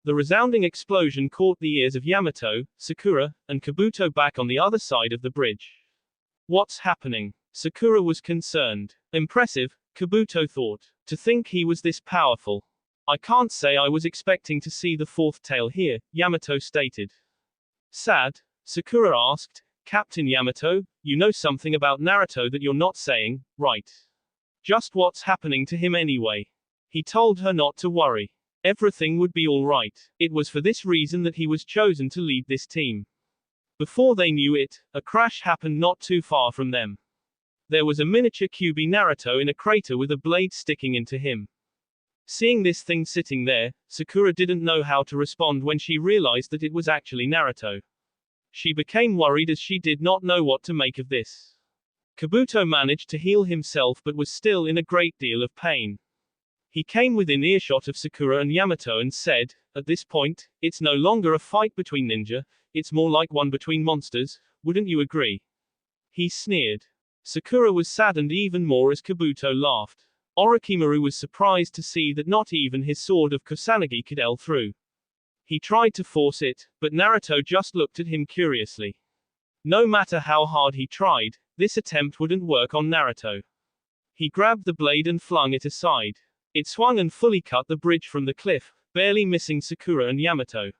The resounding explosion caught the ears of Yamato, Sakura, and Kabuto back on the other side of the bridge. What's happening? Sakura was concerned. Impressive, Kabuto thought. To think he was this powerful. I can't say I was expecting to see the 4th tail here, Yamato stated. Sad? Sakura asked. Captain Yamato, you know something about Naruto that you're not saying, right? Just what's happening to him anyway? He told her not to worry. Everything would be alright. It was for this reason that he was chosen to lead this team. Before they knew it, a crash happened not too far from them. There was a miniature Kyuubi Naruto in a crater with a blade sticking into him. Seeing this thing sitting there, Sakura didn't know how to respond when she realized that it was actually Naruto. She became worried as she did not know what to make of this. Kabuto managed to heal himself but was still in a great deal of pain. He came within earshot of Sakura and Yamato and said, "At this point, it's no longer a fight between ninja, it's more like one between monsters, wouldn't you agree?" He sneered. Sakura was saddened even more as Kabuto laughed. Orochimaru was surprised to see that not even his sword of Kusanagi could ell through. He tried to force it, but Naruto just looked at him curiously. No matter how hard he tried, this attempt wouldn't work on Naruto. He grabbed the blade and flung it aside. It swung and fully cut the bridge from the cliff, barely missing Sakura and Yamato.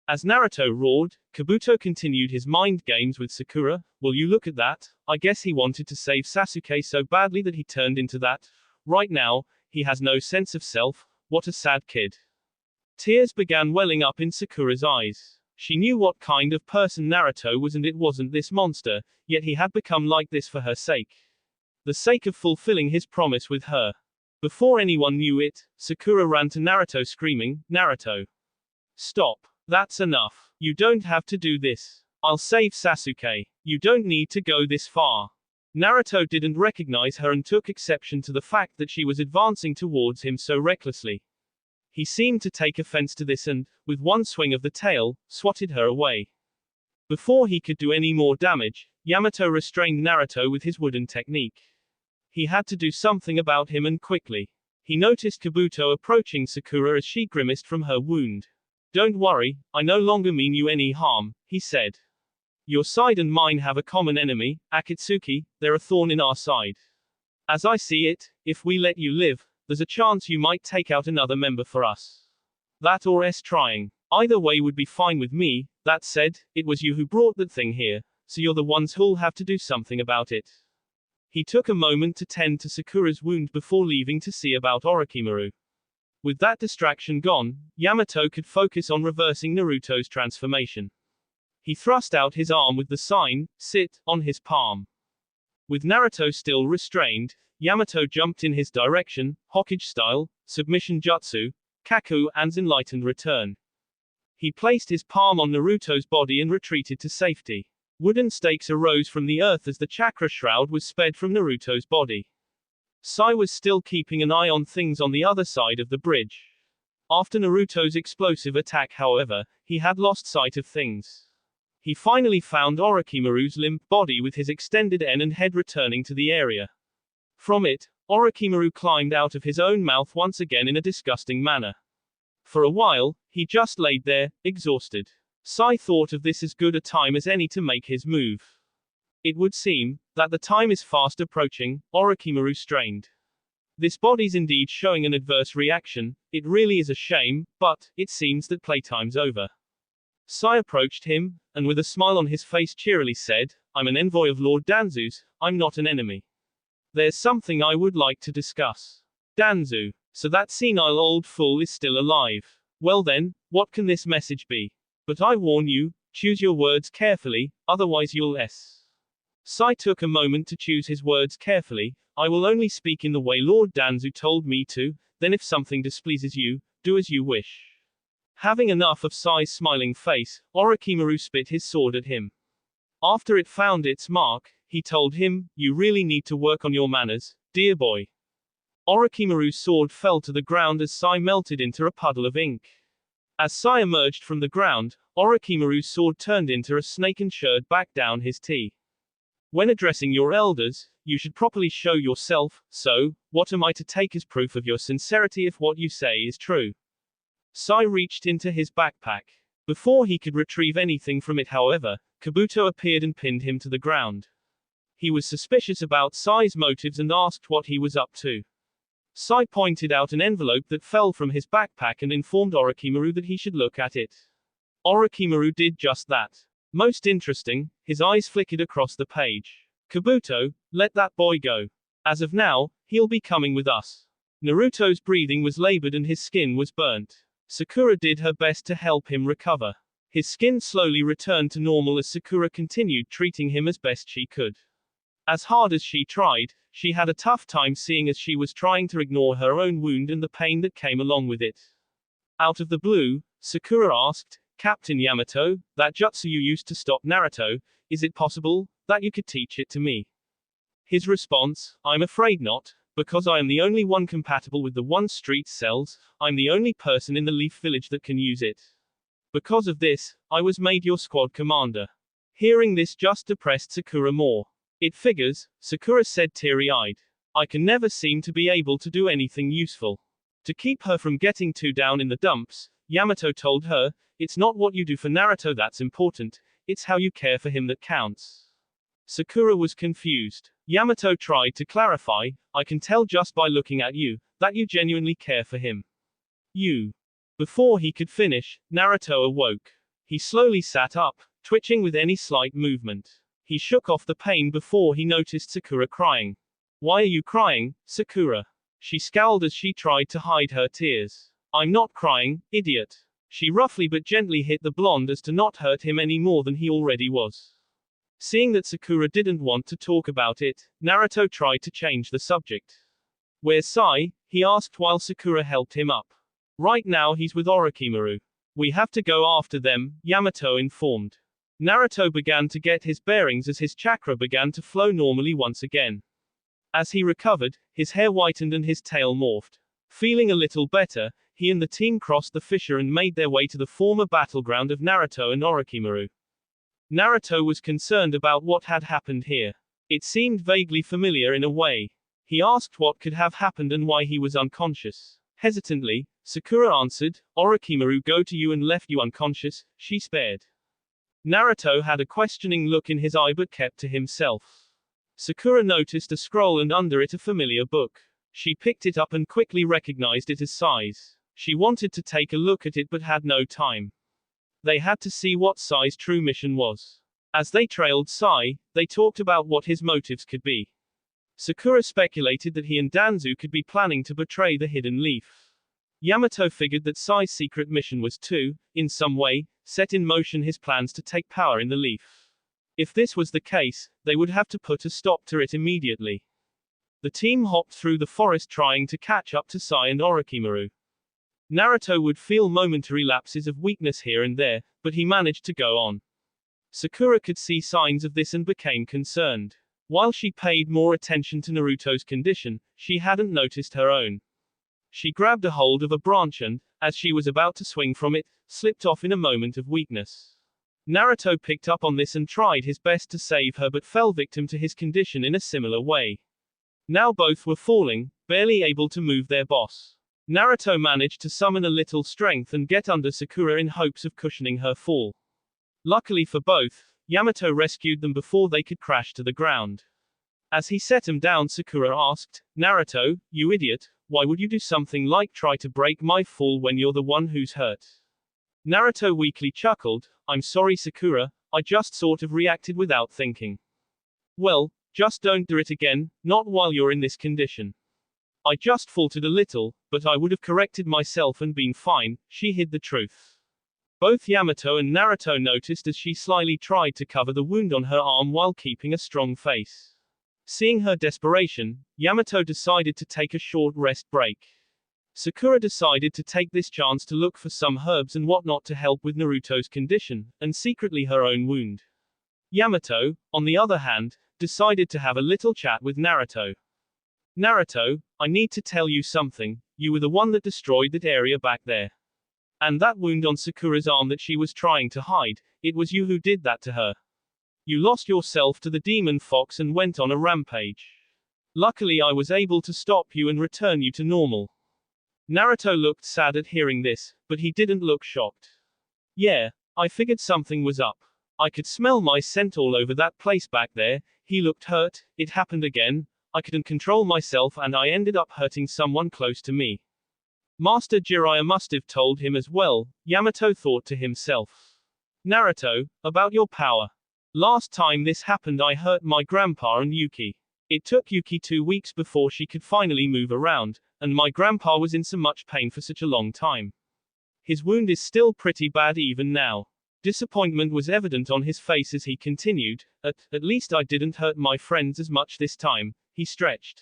As Naruto roared, Kabuto continued his mind games with Sakura. "Will you look at that? I guess he wanted to save Sasuke so badly that he turned into that. Right now, he has no sense of self. What a sad kid." Tears began welling up in Sakura's eyes. She knew what kind of person Naruto was and it wasn't this monster, yet he had become like this for her sake. The sake of fulfilling his promise with her. Before anyone knew it, Sakura ran to Naruto screaming, "Naruto! Stop! That's enough. You don't have to do this. I'll save Sasuke. You don't need to go this far." Naruto didn't recognize her and took exception to the fact that she was advancing towards him so recklessly. He seemed to take offense to this and, with one swing of the tail, swatted her away. Before he could do any more damage, Yamato restrained Naruto with his wooden technique. He had to do something about him and quickly. He noticed Kabuto approaching Sakura as she grimaced from her wound. "Don't worry, I no longer mean you any harm," he said. "Your side and mine have a common enemy, Akatsuki, they're a thorn in our side. As I see it, if we let you live, there's a chance you might take out another member for us. That or us trying. Either way would be fine with me. That said, it was you who brought that thing here, so you're the ones who'll have to do something about it." He took a moment to tend to Sakura's wound before leaving to see about Orochimaru. With that distraction gone, Yamato could focus on reversing Naruto's transformation. He thrust out his arm with the sign, "Sit," on his palm. With Naruto still restrained, Yamato jumped in his direction, Hokage style, submission jutsu, Kaku, and enlightened return. He placed his palm on Naruto's body and retreated to safety. Wooden stakes arose from the earth as the chakra shroud was sped from Naruto's body. Sai was still keeping an eye on things on the other side of the bridge. After Naruto's explosive attack, however, he had lost sight of things. He finally found Orochimaru's limp body with his extended en and head returning to the area. From it, Orochimaru climbed out of his own mouth once again in a disgusting manner. For a while, he just laid there, exhausted. Sai thought of this as good a time as any to make his move. It would seem that the time is fast approaching. Orochimaru strained. This body's indeed showing an adverse reaction. It really is a shame, but it seems that playtime's over. Sai approached him, and with a smile on his face cheerily said, "I'm an envoy of Lord Danzu's, I'm not an enemy. There's something I would like to discuss." "Danzu. So that senile old fool is still alive. Well then, what can this message be? But I warn you, choose your words carefully, otherwise you'll s." Sai took a moment to choose his words carefully. "I will only speak in the way Lord Danzu told me to, then if something displeases you, do as you wish." Having enough of Sai's smiling face, Orochimaru spit his sword at him. After it found its mark, he told him, "You really need to work on your manners, dear boy." Orochimaru's sword fell to the ground as Sai melted into a puddle of ink. As Sai emerged from the ground, Orochimaru's sword turned into a snake and shirred back down his tea. "When addressing your elders, you should properly show yourself, so, what am I to take as proof of your sincerity if what you say is true?" Sai reached into his backpack. Before he could retrieve anything from it, however, Kabuto appeared and pinned him to the ground. He was suspicious about Sai's motives and asked what he was up to. Sai pointed out an envelope that fell from his backpack and informed Orochimaru that he should look at it. Orochimaru did just that. Most interesting, his eyes flickered across the page. "Kabuto, let that boy go. As of now, he'll be coming with us. Naruto's breathing was labored and his skin was burnt. Sakura did her best to help him recover. His skin slowly returned to normal as Sakura continued treating him as best she could. As hard as she tried, she had a tough time seeing as she was trying to ignore her own wound and the pain that came along with it. Out of the blue, Sakura asked, "Captain Yamato, that jutsu you used to stop Naruto, is it possible that you could teach it to me?" His response, "I'm afraid not, because I am the only one compatible with the one street cells, I'm the only person in the Leaf Village that can use it. Because of this, I was made your squad commander." Hearing this just depressed Sakura more. "It figures," Sakura said teary-eyed. "I can never seem to be able to do anything useful." To keep her from getting too down in the dumps, Yamato told her, "It's not what you do for Naruto that's important, it's how you care for him that counts." Sakura was confused. Yamato tried to clarify, "I can tell just by looking at you, that you genuinely care for him. You." Before he could finish, Naruto awoke. He slowly sat up, twitching with any slight movement. He shook off the pain before he noticed Sakura crying. "Why are you crying, Sakura?" She scowled as she tried to hide her tears. "I'm not crying, idiot." She roughly but gently hit the blonde as to not hurt him any more than he already was. Seeing that Sakura didn't want to talk about it, Naruto tried to change the subject. "Where's Sai?" he asked while Sakura helped him up. "Right now he's with Orochimaru. We have to go after them," Yamato informed. Naruto began to get his bearings as his chakra began to flow normally once again. As he recovered, his hair whitened and his tail morphed. Feeling a little better, he and the team crossed the fissure and made their way to the former battleground of Naruto and Orochimaru. Naruto was concerned about what had happened here. It seemed vaguely familiar in a way. He asked what could have happened and why he was unconscious. Hesitantly, Sakura answered, "Orochimaru go to you and left you unconscious, she spared." Naruto had a questioning look in his eye but kept to himself. Sakura noticed a scroll and under it a familiar book. She picked it up and quickly recognized it as Sai's. She wanted to take a look at it but had no time. They had to see what Sai's true mission was. As they trailed Sai, they talked about what his motives could be. Sakura speculated that he and Danzu could be planning to betray the Hidden Leaf. Yamato figured that Sai's secret mission was to, in some way, set in motion his plans to take power in the Leaf. If this was the case, they would have to put a stop to it immediately. The team hopped through the forest trying to catch up to Sai and Orochimaru. Naruto would feel momentary lapses of weakness here and there, but he managed to go on. Sakura could see signs of this and became concerned. While she paid more attention to Naruto's condition, she hadn't noticed her own. She grabbed a hold of a branch and, as she was about to swing from it, slipped off in a moment of weakness. Naruto picked up on this and tried his best to save her but fell victim to his condition in a similar way. Now both were falling, barely able to move their boss. Naruto managed to summon a little strength and get under Sakura in hopes of cushioning her fall. Luckily for both, Yamato rescued them before they could crash to the ground. As he set him down, Sakura asked, "Naruto, you idiot, why would you do something like try to break my fall when you're the one who's hurt?" Naruto weakly chuckled, "I'm sorry Sakura, I just sort of reacted without thinking." "Well, just don't do it again, not while you're in this condition." "I just faltered a little, but I would have corrected myself and been fine," she hid the truth. Both Yamato and Naruto noticed as she slyly tried to cover the wound on her arm while keeping a strong face. Seeing her desperation, Yamato decided to take a short rest break. Sakura decided to take this chance to look for some herbs and whatnot to help with Naruto's condition, and secretly her own wound. Yamato, on the other hand, decided to have a little chat with Naruto. "Naruto, I need to tell you something, you were the one that destroyed that area back there. And that wound on Sakura's arm that she was trying to hide, it was you who did that to her. You lost yourself to the demon fox and went on a rampage. Luckily I was able to stop you and return you to normal." Naruto looked sad at hearing this, but he didn't look shocked. "Yeah, I figured something was up. I could smell my scent all over that place back there." He looked hurt. "It happened again. I couldn't control myself and I ended up hurting someone close to me. Master Jiraiya must have told him as well," Yamato thought to himself. "Naruto, about your power. Last time this happened I hurt my grandpa and Yuki. It took Yuki 2 weeks before she could finally move around, and my grandpa was in so much pain for such a long time. His wound is still pretty bad even now. Disappointment was evident on his face as he continued, at least I didn't hurt my friends as much this time, he stretched.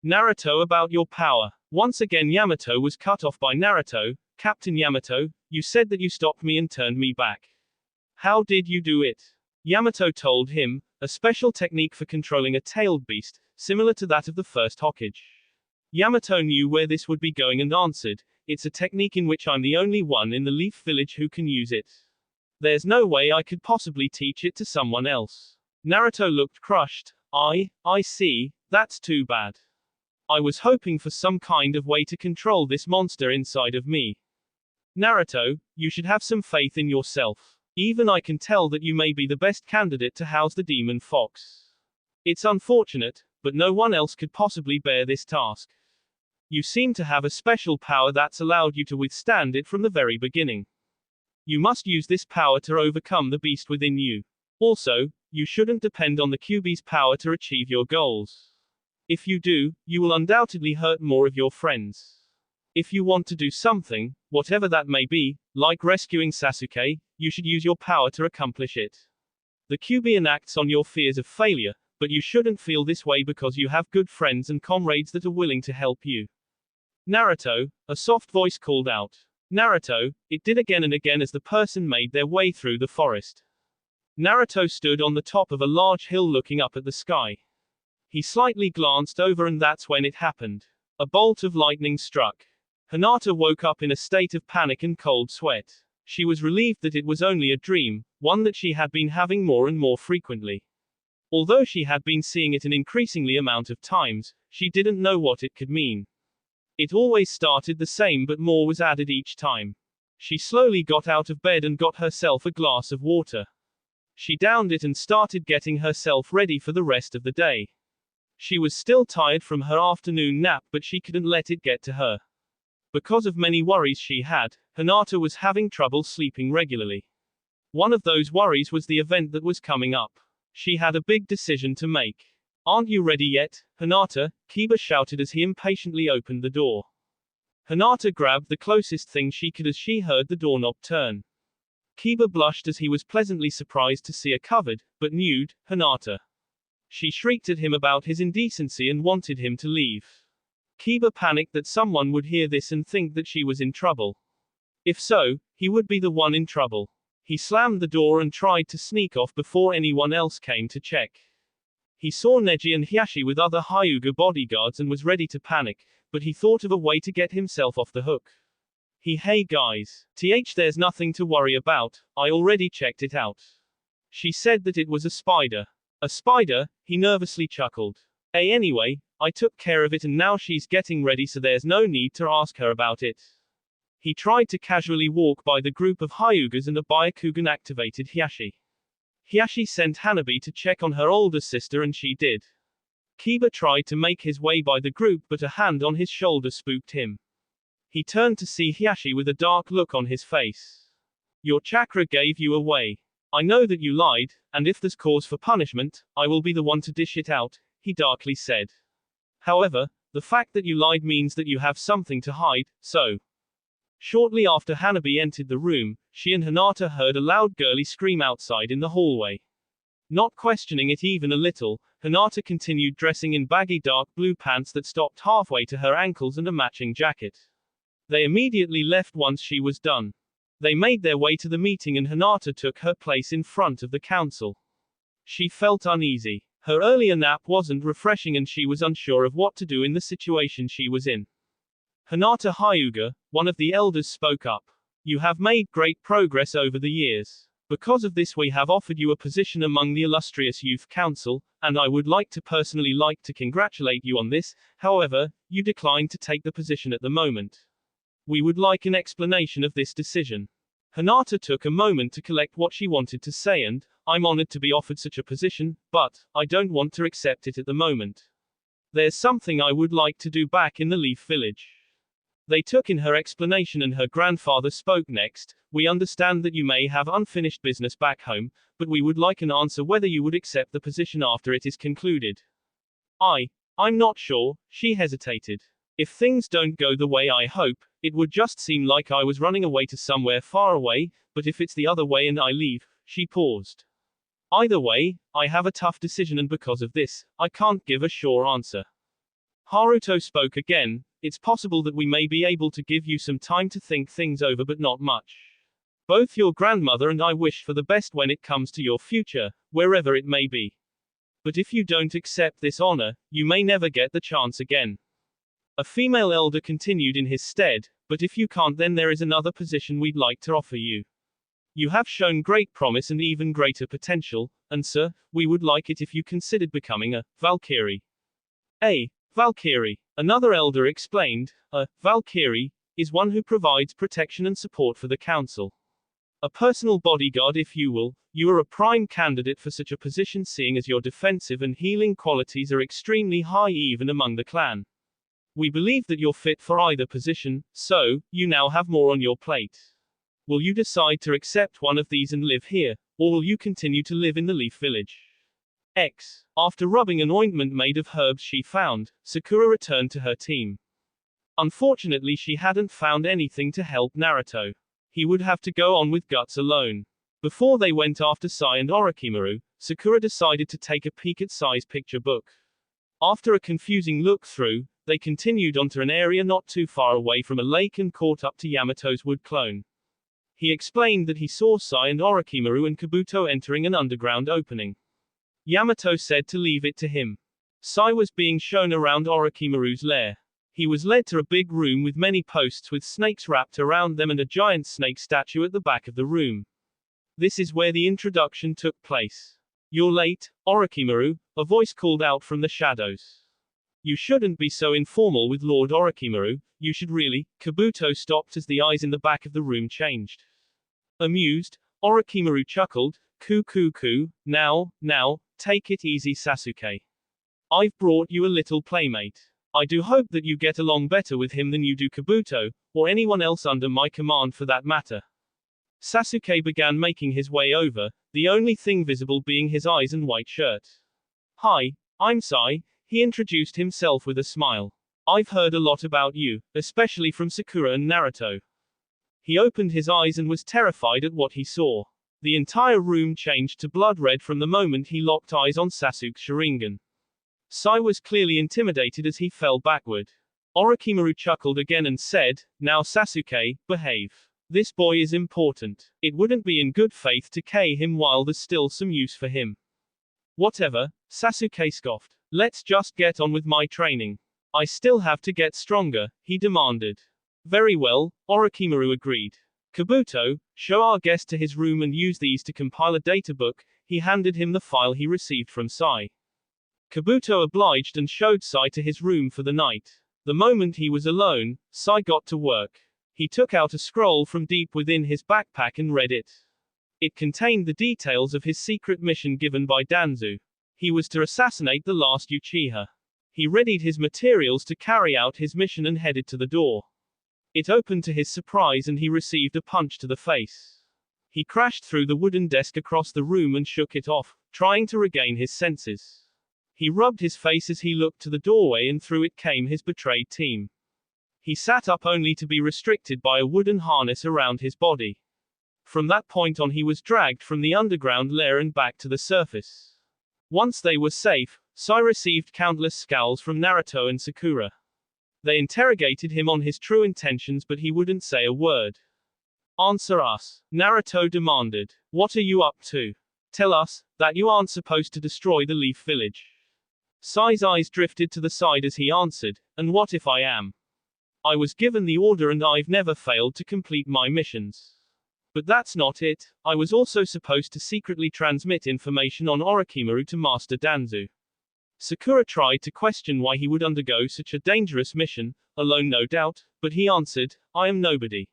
Naruto, about your power. Once again Yamato was cut off by Naruto. Captain Yamato, you said that you stopped me and turned me back. How did you do it? Yamato told him, a special technique for controlling a tailed beast, similar to that of the first Hokage. Yamato knew where this would be going and answered, it's a technique in which I'm the only one in the Leaf Village who can use it. There's no way I could possibly teach it to someone else. Naruto looked crushed. I see, that's too bad. I was hoping for some kind of way to control this monster inside of me. Naruto, you should have some faith in yourself. Even I can tell that you may be the best candidate to house the demon fox. It's unfortunate, but no one else could possibly bear this task. You seem to have a special power that's allowed you to withstand it from the very beginning. You must use this power to overcome the beast within you. Also, you shouldn't depend on the QB's power to achieve your goals. If you do, you will undoubtedly hurt more of your friends. If you want to do something, whatever that may be, like rescuing Sasuke, you should use your power to accomplish it. The QB enacts on your fears of failure, but you shouldn't feel this way because you have good friends and comrades that are willing to help you. Naruto, a soft voice called out. Naruto, it did again and again as the person made their way through the forest. Naruto stood on the top of a large hill looking up at the sky. He slightly glanced over and that's when it happened. A bolt of lightning struck. Hinata woke up in a state of panic and cold sweat. She was relieved that it was only a dream, one that she had been having more and more frequently. Although she had been seeing it an increasingly amount of times, she didn't know what it could mean. It always started the same but more was added each time. She slowly got out of bed and got herself a glass of water. She downed it and started getting herself ready for the rest of the day. She was still tired from her afternoon nap but she couldn't let it get to her. Because of many worries she had, Hinata was having trouble sleeping regularly. One of those worries was the event that was coming up. She had a big decision to make. Aren't you ready yet, Hinata? Kiba shouted as he impatiently opened the door. Hinata grabbed the closest thing she could as she heard the doorknob turn. Kiba blushed as he was pleasantly surprised to see a covered, but nude, Hinata. She shrieked at him about his indecency and wanted him to leave. Kiba panicked that someone would hear this and think that she was in trouble. If so, he would be the one in trouble. He slammed the door and tried to sneak off before anyone else came to check. He saw Neji and Hiashi with other Hyuga bodyguards and was ready to panic, but he thought of a way to get himself off the hook. Hey guys. There's nothing to worry about, I already checked it out. She said that it was a spider. A spider? He nervously chuckled. Anyway, I took care of it and now she's getting ready so there's no need to ask her about it. He tried to casually walk by the group of Hyugas and a Byakugan activated Hiashi. Hiashi sent Hanabi to check on her older sister and she did. Kiba tried to make his way by the group but a hand on his shoulder spooked him. He turned to see Hiashi with a dark look on his face. Your chakra gave you away. I know that you lied, and if there's cause for punishment, I will be the one to dish it out, he darkly said. However, the fact that you lied means that you have something to hide, so. Shortly after Hanabi entered the room, she and Hinata heard a loud girly scream outside in the hallway. Not questioning it even a little, Hinata continued dressing in baggy dark blue pants that stopped halfway to her ankles and a matching jacket. They immediately left once she was done. They made their way to the meeting and Hinata took her place in front of the council. She felt uneasy. Her earlier nap wasn't refreshing and she was unsure of what to do in the situation she was in. Hinata Hyuga, one of the elders, spoke up. You have made great progress over the years. Because of this we have offered you a position among the illustrious youth council, and I would personally like to congratulate you on this, however, you declined to take the position at the moment. We would like an explanation of this decision. Hinata took a moment to collect what she wanted to say and, I'm honored to be offered such a position, but, I don't want to accept it at the moment. There's something I would like to do back in the Leaf Village. They took in her explanation and her grandfather spoke next. We understand that you may have unfinished business back home, but we would like an answer whether you would accept the position after it is concluded. I'm not sure, she hesitated. If things don't go the way I hope, it would just seem like I was running away to somewhere far away, but if it's the other way and I leave, she paused. Either way, I have a tough decision and because of this, I can't give a sure answer. Haruto spoke again, it's possible that we may be able to give you some time to think things over but not much. Both your grandmother and I wish for the best when it comes to your future, wherever it may be. But if you don't accept this honor, you may never get the chance again. A female elder continued in his stead, but if you can't then there is another position we'd like to offer you. You have shown great promise and even greater potential, and sir, we would like it if you considered becoming a Valkyrie. A Valkyrie, another elder explained, a Valkyrie is one who provides protection and support for the council. A personal bodyguard if you will, you are a prime candidate for such a position seeing as your defensive and healing qualities are extremely high even among the clan. We believe that you're fit for either position, so, you now have more on your plate. Will you decide to accept one of these and live here, or will you continue to live in the Leaf Village? After rubbing an ointment made of herbs she found, Sakura returned to her team. Unfortunately she hadn't found anything to help Naruto. He would have to go on with Guts alone. Before they went after Sai and Orochimaru, Sakura decided to take a peek at Sai's picture book. After a confusing look through, they continued onto an area not too far away from a lake and caught up to Yamato's wood clone. He explained that he saw Sai and Orochimaru and Kabuto entering an underground opening. Yamato said to leave it to him. Sai was being shown around Orochimaru's lair. He was led to a big room with many posts with snakes wrapped around them and a giant snake statue at the back of the room. This is where the introduction took place. You're late, Orochimaru, a voice called out from the shadows. You shouldn't be so informal with Lord Orochimaru, you should really. Kabuto stopped as the eyes in the back of the room changed. Amused, Orochimaru chuckled, Ku, now, take it easy Sasuke. I've brought you a little playmate. I do hope that you get along better with him than you do Kabuto, or anyone else under my command for that matter. Sasuke began making his way over, the only thing visible being his eyes and white shirt. Hi, I'm Sai, he introduced himself with a smile. I've heard a lot about you, especially from Sakura and Naruto. He opened his eyes and was terrified at what he saw. The entire room changed to blood red from the moment he locked eyes on Sasuke's Sharingan. Sai was clearly intimidated as he fell backward. Orochimaru chuckled again and said, now Sasuke, behave. This boy is important. It wouldn't be in good faith to K him while there's still some use for him. Whatever, Sasuke scoffed. Let's just get on with my training. I still have to get stronger, he demanded. Very well, Orochimaru agreed. Kabuto, show our guest to his room and use these to compile a databook. He handed him the file he received from Sai. Kabuto obliged and showed Sai to his room for the night. The moment he was alone, Sai got to work. He took out a scroll from deep within his backpack and read it. It contained the details of his secret mission given by Danzu. He was to assassinate the last Uchiha. He readied his materials to carry out his mission and headed to the door. It opened to his surprise and he received a punch to the face. He crashed through the wooden desk across the room and shook it off, trying to regain his senses. He rubbed his face as he looked to the doorway and through it came his betrayed team. He sat up only to be restricted by a wooden harness around his body. From that point on he was dragged from the underground lair and back to the surface. Once they were safe, Sai received countless scowls from Naruto and Sakura. They interrogated him on his true intentions but he wouldn't say a word. Answer us, Naruto demanded. What are you up to? Tell us, that you aren't supposed to destroy the Leaf Village. Sai's eyes drifted to the side as he answered, and what if I am? I was given the order and I've never failed to complete my missions. But that's not it, I was also supposed to secretly transmit information on Orochimaru to Master Danzu. Sakura tried to question why he would undergo such a dangerous mission, alone no doubt, but he answered, I am nobody.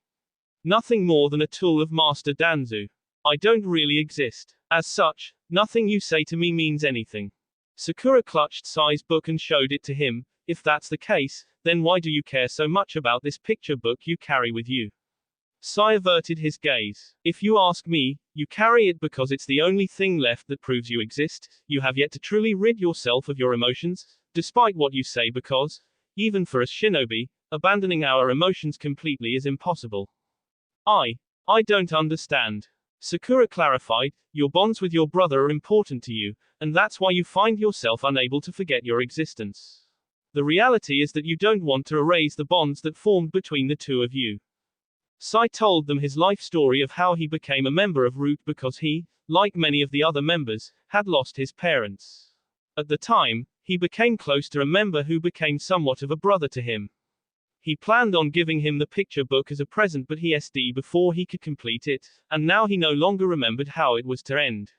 Nothing more than a tool of Master Danzu. I don't really exist. As such, nothing you say to me means anything. Sakura clutched Sai's book and showed it to him. If that's the case, then why do you care so much about this picture book you carry with you? Sai averted his gaze. If you ask me, you carry it because it's the only thing left that proves you exist. You have yet to truly rid yourself of your emotions, despite what you say because Even for a shinobi, abandoning our emotions completely is impossible. I don't understand. Sakura clarified, your bonds with your brother are important to you, and that's why you find yourself unable to forget your existence. The reality is that you don't want to erase the bonds that formed between the two of you. Sai told them his life story of how he became a member of Root because he, like many of the other members, had lost his parents. At the time, he became close to a member who became somewhat of a brother to him. He planned on giving him the picture book as a present, but he SD before he could complete it, and now he no longer remembered how it was to end.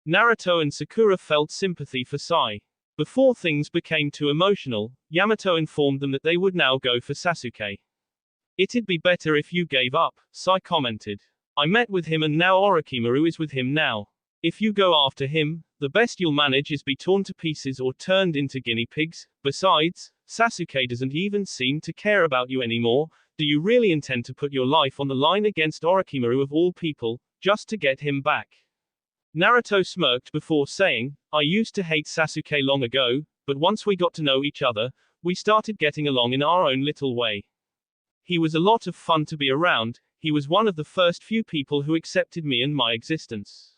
Naruto and Sakura felt sympathy for Sai. Before things became too emotional, Yamato informed them that they would now go for Sasuke. It'd be better if you gave up, Sai commented. I met with him and now Orochimaru is with him now. If you go after him, the best you'll manage is be torn to pieces or turned into guinea pigs. Besides, Sasuke doesn't even seem to care about you anymore. Do you really intend to put your life on the line against Orochimaru of all people, just to get him back? Naruto smirked before saying, I used to hate Sasuke long ago, but once we got to know each other, we started getting along in our own little way. He was a lot of fun to be around. He was one of the first few people who accepted me and my existence.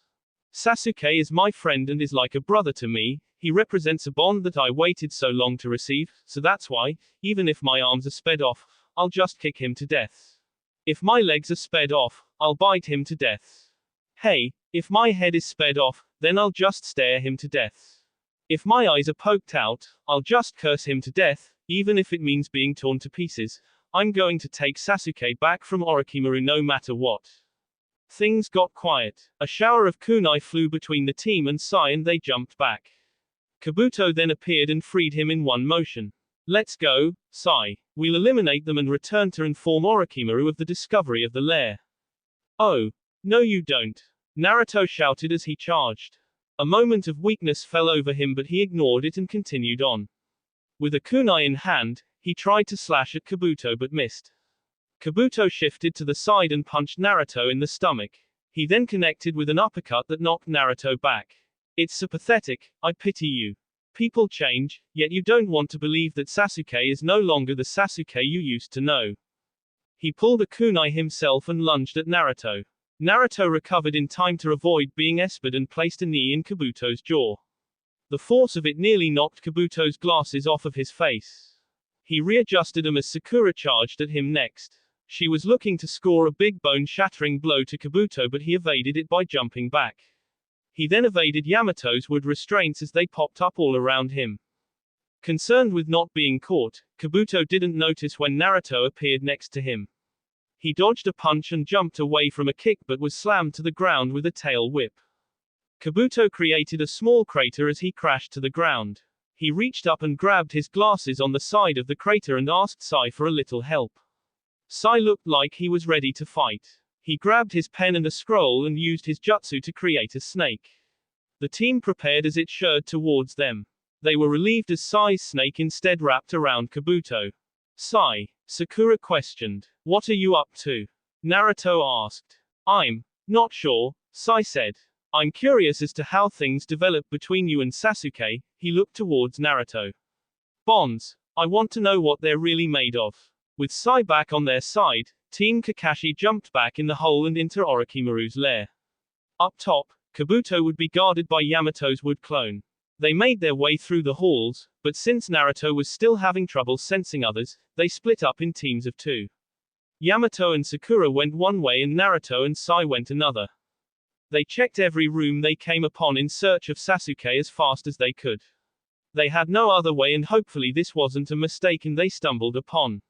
Sasuke is my friend and is like a brother to me. He represents a bond that I waited so long to receive, so that's why, even if my arms are sped off, I'll just kick him to death. If my legs are sped off, I'll bite him to death. Hey, if my head is sped off, then I'll just stare him to death. If my eyes are poked out, I'll just curse him to death, even if it means being torn to pieces. I'm going to take Sasuke back from Orochimaru no matter what. Things got quiet. A shower of kunai flew between the team and Sai and they jumped back. Kabuto then appeared and freed him in one motion. Let's go, Sai. We'll eliminate them and return to inform Orochimaru of the discovery of the lair. Oh. No you don't. Naruto shouted as he charged. A moment of weakness fell over him but he ignored it and continued on. With a kunai in hand, he tried to slash at Kabuto but missed. Kabuto shifted to the side and punched Naruto in the stomach. He then connected with an uppercut that knocked Naruto back. It's so pathetic, I pity you. People change, yet you don't want to believe that Sasuke is no longer the Sasuke you used to know. He pulled a kunai himself and lunged at Naruto. Naruto recovered in time to avoid being espered and placed a knee in Kabuto's jaw. The force of it nearly knocked Kabuto's glasses off of his face. He readjusted them as Sakura charged at him next. She was looking to score a big bone-shattering blow to Kabuto but he evaded it by jumping back. He then evaded Yamato's wood restraints as they popped up all around him. Concerned with not being caught, Kabuto didn't notice when Naruto appeared next to him. He dodged a punch and jumped away from a kick but was slammed to the ground with a tail whip. Kabuto created a small crater as he crashed to the ground. He reached up and grabbed his glasses on the side of the crater and asked Sai for a little help. Sai looked like he was ready to fight. He grabbed his pen and a scroll and used his jutsu to create a snake. The team prepared as it sheared towards them. They were relieved as Sai's snake instead wrapped around Kabuto. Sai, Sakura questioned. What are you up to? Naruto asked. I'm not sure, Sai said. I'm curious as to how things develop between you and Sasuke. He looked towards Naruto. Bonds. I want to know what they're really made of. With Sai back on their side, Team Kakashi jumped back in the hole and into Orochimaru's lair. Up top, Kabuto would be guarded by Yamato's wood clone. They made their way through the halls, but since Naruto was still having trouble sensing others, they split up in teams of two. Yamato and Sakura went one way and Naruto and Sai went another. They checked every room they came upon in search of Sasuke as fast as they could. They had no other way and hopefully this wasn't a mistake and they stumbled upon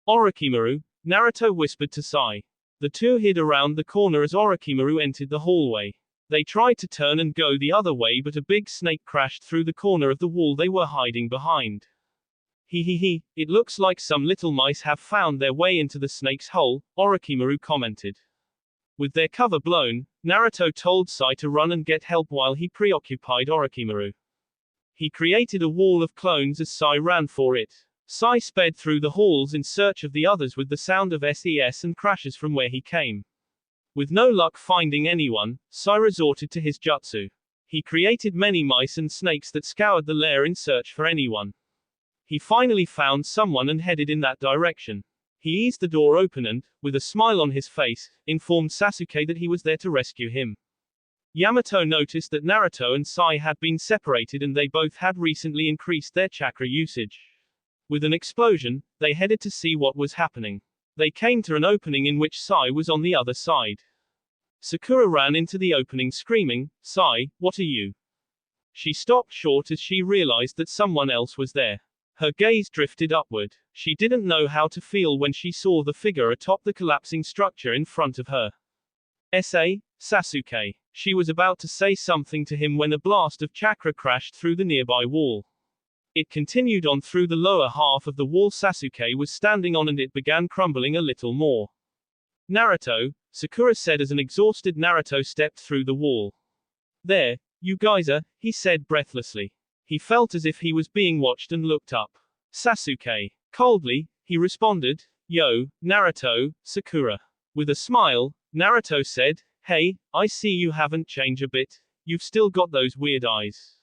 Orochimaru, Naruto whispered to Sai. The two hid around the corner as Orochimaru entered the hallway. They tried to turn and go the other way but a big snake crashed through the corner of the wall they were hiding behind. It looks like some little mice have found their way into the snake's hole, Orochimaru commented. With their cover blown, Naruto told Sai to run and get help while he preoccupied Orochimaru. He created a wall of clones as Sai ran for it. Sai sped through the halls in search of the others with the sound of SES and crashes from where he came. With no luck finding anyone, Sai resorted to his jutsu. He created many mice and snakes that scoured the lair in search for anyone. He finally found someone and headed in that direction. He eased the door open and, with a smile on his face, informed Sasuke that he was there to rescue him. Yamato noticed that Naruto and Sai had been separated and they both had recently increased their chakra usage. With an explosion, they headed to see what was happening. They came to an opening in which Sai was on the other side. Sakura ran into the opening screaming, "Sai, what are you?" She stopped short as she realized that someone else was there. Her gaze drifted upward. She didn't know how to feel when she saw the figure atop the collapsing structure in front of her. Sasuke. She was about to say something to him when a blast of chakra crashed through the nearby wall. It continued on through the lower half of the wall Sasuke was standing on and it began crumbling a little more. "Naruto," Sakura said as an exhausted Naruto stepped through the wall. "There, you guys are," he said breathlessly. He felt as if he was being watched and looked up. Sasuke. Coldly, he responded, "Yo, Naruto, Sakura." With a smile, Naruto said, "Hey, I see you haven't changed a bit. You've still got those weird eyes."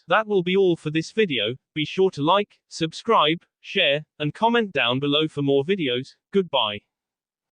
That will be all for this video. Be sure to like, subscribe, share, and comment down below for more videos. Goodbye.